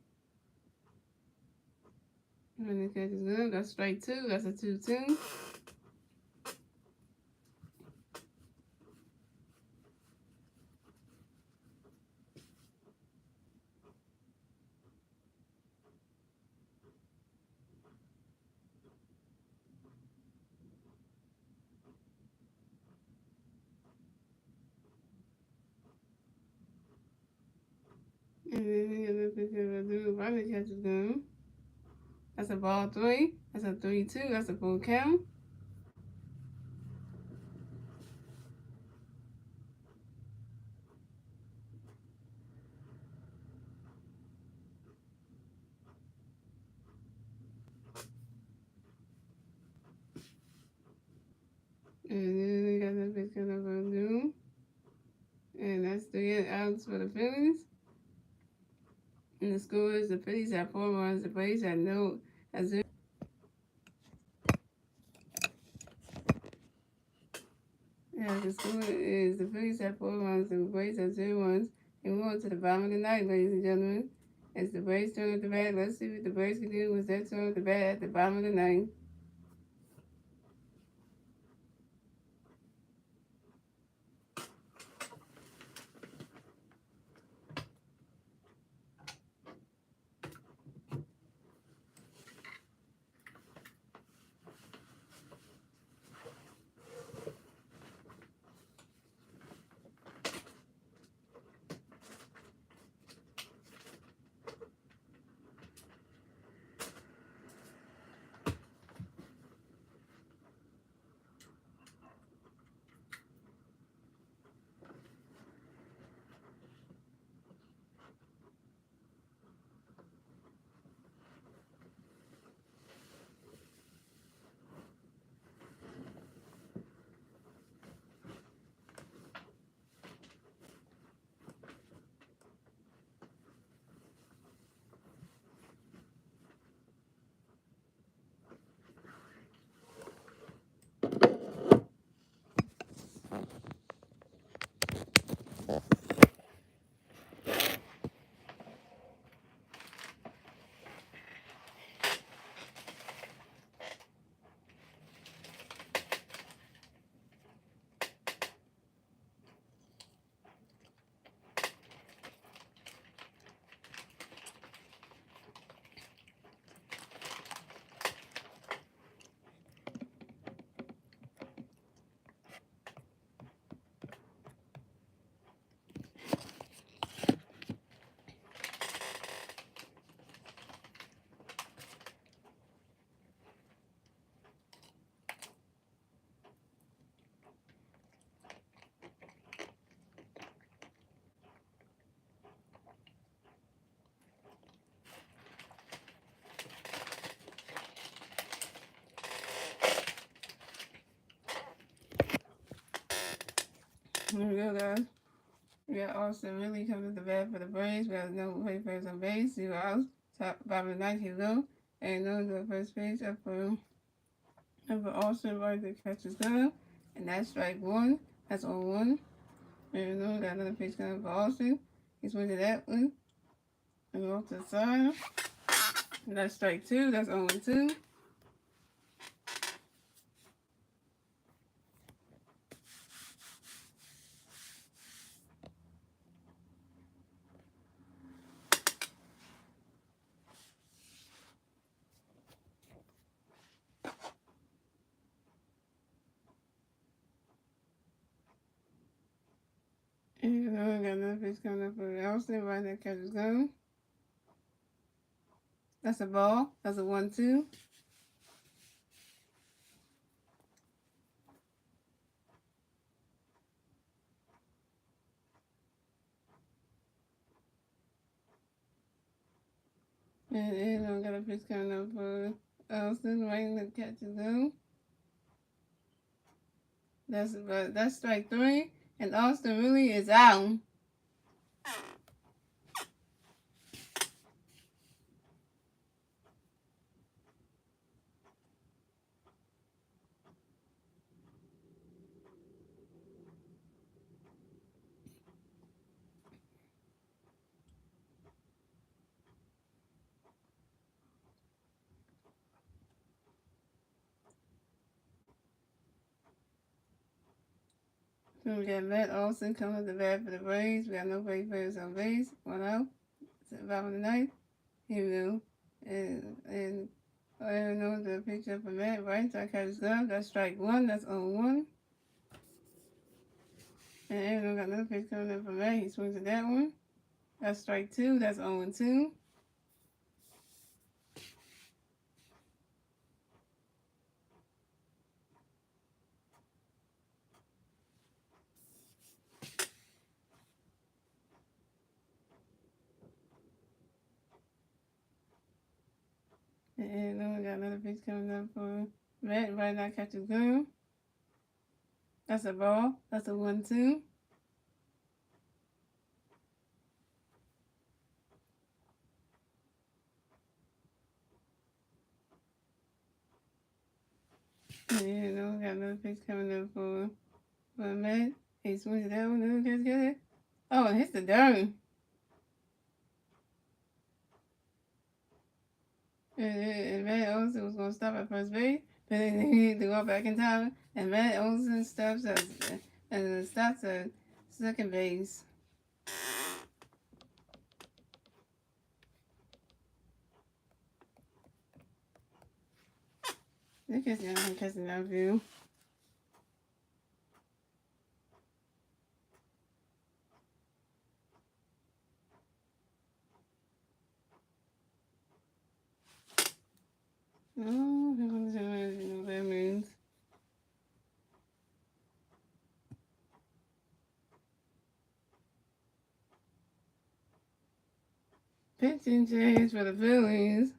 When the catch is good, that's strike 2. That's a 2-2. And then we got another pitch coming up from the duo. When the catch is good, that's a ball 3. That's a 3-2. That's a full count. And then we got another pitch coming up from the duo. outs for the Phillies. And the score is the Phillies have 4 runs, the Braves have 0. Yeah, the score is the Phillies have 4 runs, the Braves have 0 runs. And we're on to the bottom of the ninth, ladies and gentlemen. It's the Braves turn at the bat. Let's see what the Braves can do with their turn at the bat at the bottom of the ninth. Here we go, guys. We got Austin Riley coming to the bat for the Braves. We got no play first on base, 0 outs. Top bottom of the ninth, here we go. And no the first base up for Austin right the catcher's gun. And that's strike 1. That's on 1. And no got another pitch coming for Austin. He's winning that one. And off to the side. And that's strike 2. That's on 2. And you know, got another pitch coming up for Austin right there, catcher's gun. That's a ball. That's a 1-2. And I got a pitch coming up for Austin right in the catcher's gun. That's strike 3. And Austin really is out. So we got Matt Olson coming to the bat for the Braves. We got no base players on base. 1 out. It's the bottom of the ninth. Here we go. And I don't know the picture for Matt, right? So I catch glove. That's strike 1. That's on 1. And Aaron got another pitch coming up for Matt. He swings at that one. That's strike 2. That's 0-2. And then we got another pitch coming up for Matt. Right now, catches glove. That's a ball. That's a 1-2. Yeah, you know, we got another pitch coming up for Matt. He swings it that one, just get it. Oh, it hits the dirt. And Matt Olson was going to stop at first base, but then he needed to go back in time. And Matt Olson stops at second base. They're catching that view. Oh, you know what that means. Pitching change for the Phillies.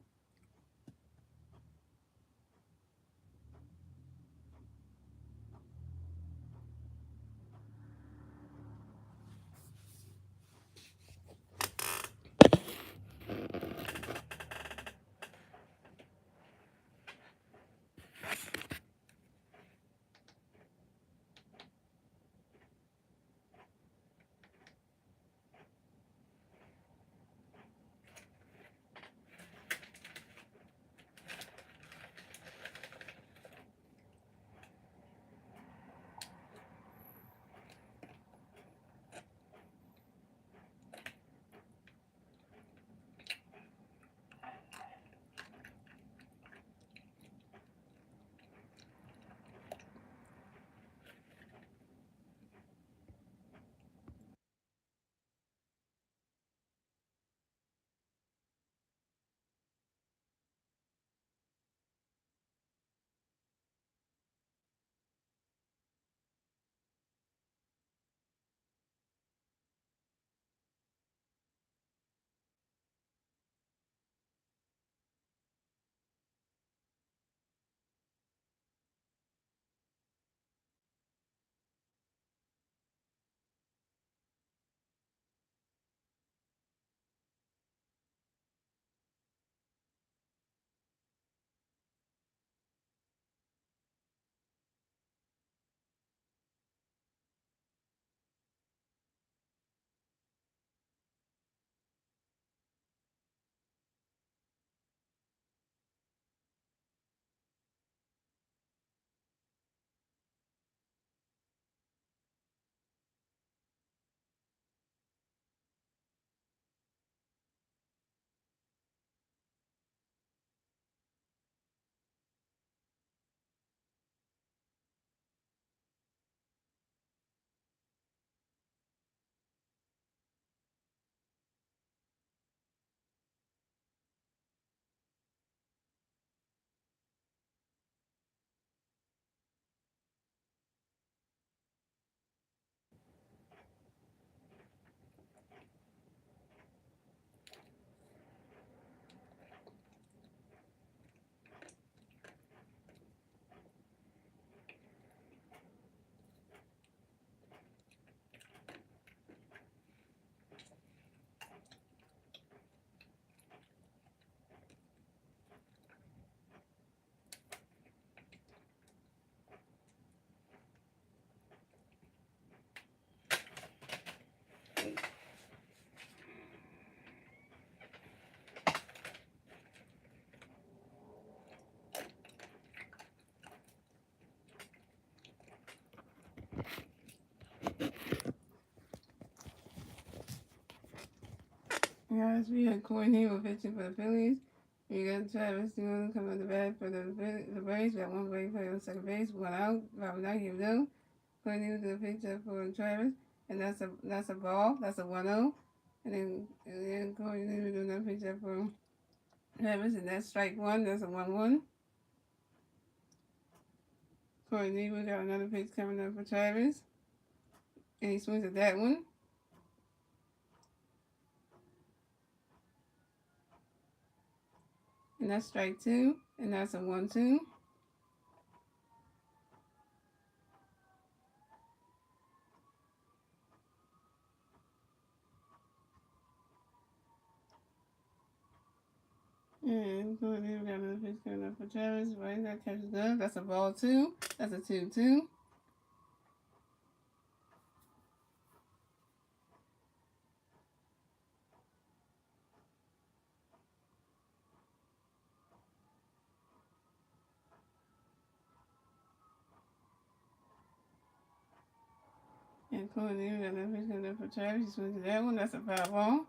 Guys, we had Corey Hill pitching for the Phillies. We got Travis Newell coming to the bat for the Braves. We got one Brave player on second base, one out. Robert Knight, here we go. Corey Hill to the pitcher for Travis, and that's a ball. That's a 1-0. And then Corey Hill doing that pitcher for Travis, and that's strike one. That's a 1-1. Corey Hill got another pitch coming up for Travis, and he swings at that one. And that's strike two, and that's a 1-2. And going in, we got another pitch coming up for Travis. Right, that catches good. That's a ball 2. That's a 2-2. And going in, we got another pitch coming up for Travis. He swings to that one. That's a foul ball.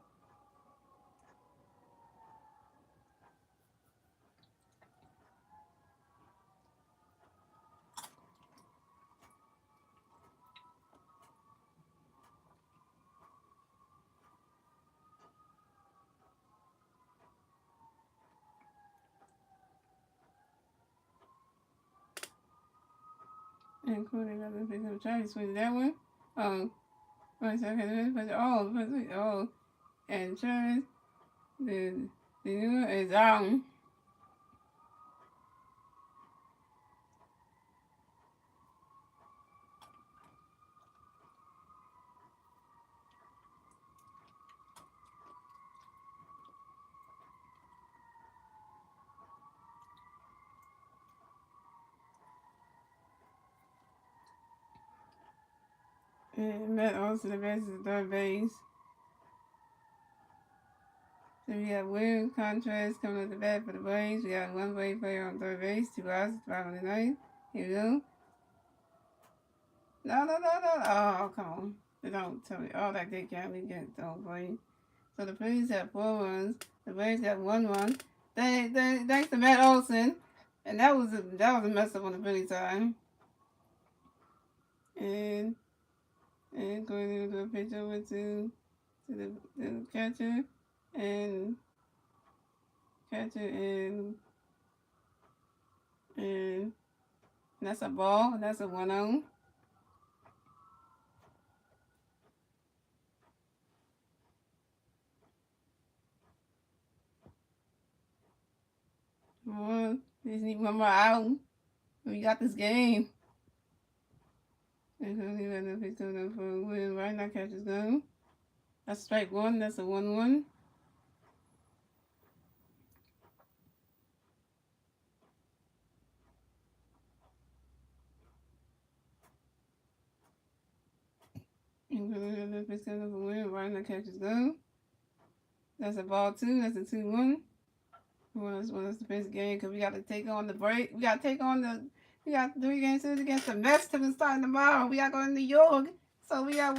And Cody got the pitch up Travis. He swings to that one. Oh, 1 second. Oh, and Travis, the new is out. And Matt also the base is the third base. So we got William Contrast coming up the bat for the Braves. We got one Brave player on third base, 2 outs, 5 on the ninth. Here we go. No. Oh, come on. They don't tell me. Oh, that they can't be getting don't play. So the Phillies have 4 runs. The Braves got 1 run. Thanks to Matt Olson. And that was a mess up on the Phillies side. And going to do a pitch over to the catcher. And that's a ball. That's a 1-0. Just need one more out. We got this game. And so he let the pitch coming up for William right now catches go. That's strike 1. That's a 1-1. And so he let the pitch coming up for William right now catches go. That's a ball 2. That's a 2-1. Who wants to finish the game because we got to take on the break. We got 3 games against the Mets to start tomorrow. We got to go to New York. So we got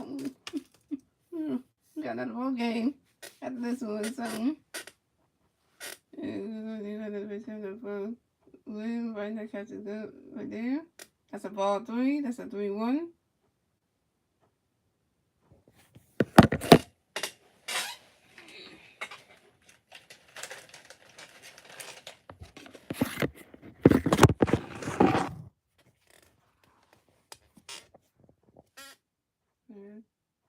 another road game after this one. So William right now catches good right there. That's a ball 3. That's a 3-1.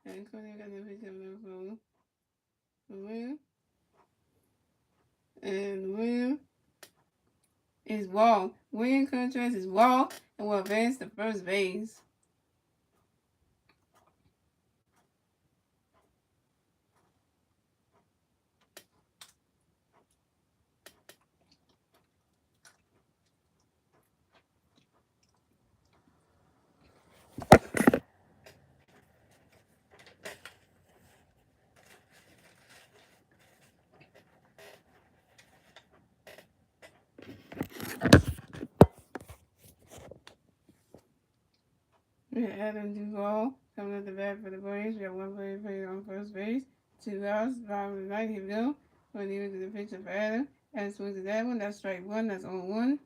And Cody got the pitch coming for William. And William is wall. William contrast is wall and will advance to first base. We have Adam Duvall coming at the bat for the Braves. We have 1 player on first base. 2 outs, 5 on the ninth. Here we go. When he was the pitcher for Adam. Adam swings to that one. That's strike 1. That's on 1.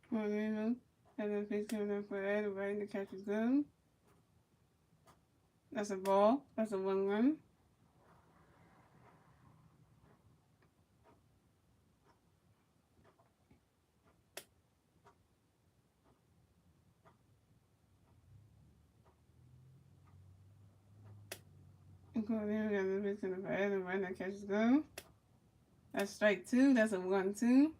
Well, Adam pitch coming up for Adam right in the catcher's glove. That's a ball. That's a 1-1. And we got the pitch coming up for Adam right in the catcher's glove. That's strike two. That's a 1-2.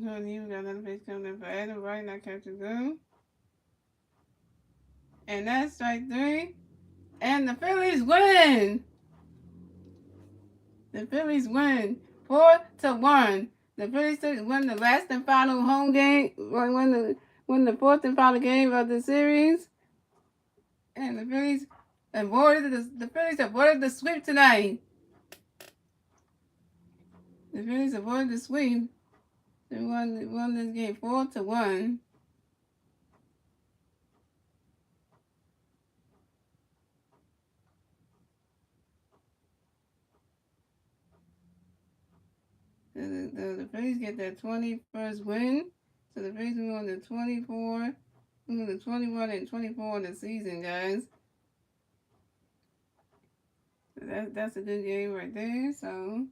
So you got another pitch coming in for Adam. Right now, catch a go. And that's strike three. And the Phillies win. The Phillies win 4-1. The Phillies won the last and final home game. Won the fourth and final game of the series. And the Phillies avoided the sweep tonight. The Phillies avoided the sweep. They won this game 4-1. The Phillies get their 21st win. So the Phillies move on to 24. Move on to 21 and 24 in the season, guys. So that's a good game right there. So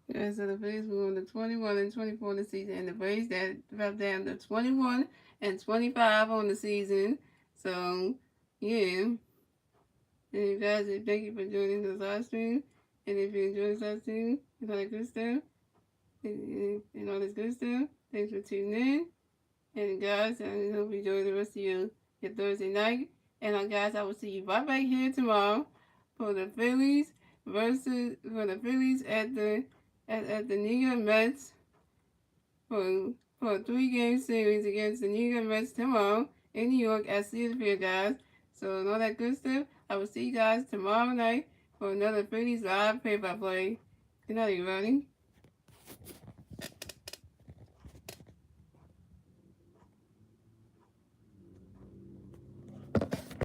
yeah, so the Phillies move on to 21 and 24 in the season, and the Braves that dropped down to 21 and 25 on the season. So yeah. And you guys, thank you for joining this live stream. And if you enjoyed this live stream and all that good stuff, and all this good stuff, thanks for tuning in. And guys, I hope you enjoy the rest of your Thursday night. And guys, I will see you right back here tomorrow for the Phillies at the New York Mets for a 3-game series against the New York Mets tomorrow in New York at Cedar Field, guys. So and all that good stuff. I will see you guys tomorrow night for another Phillies live play-by-play. Good night, everybody.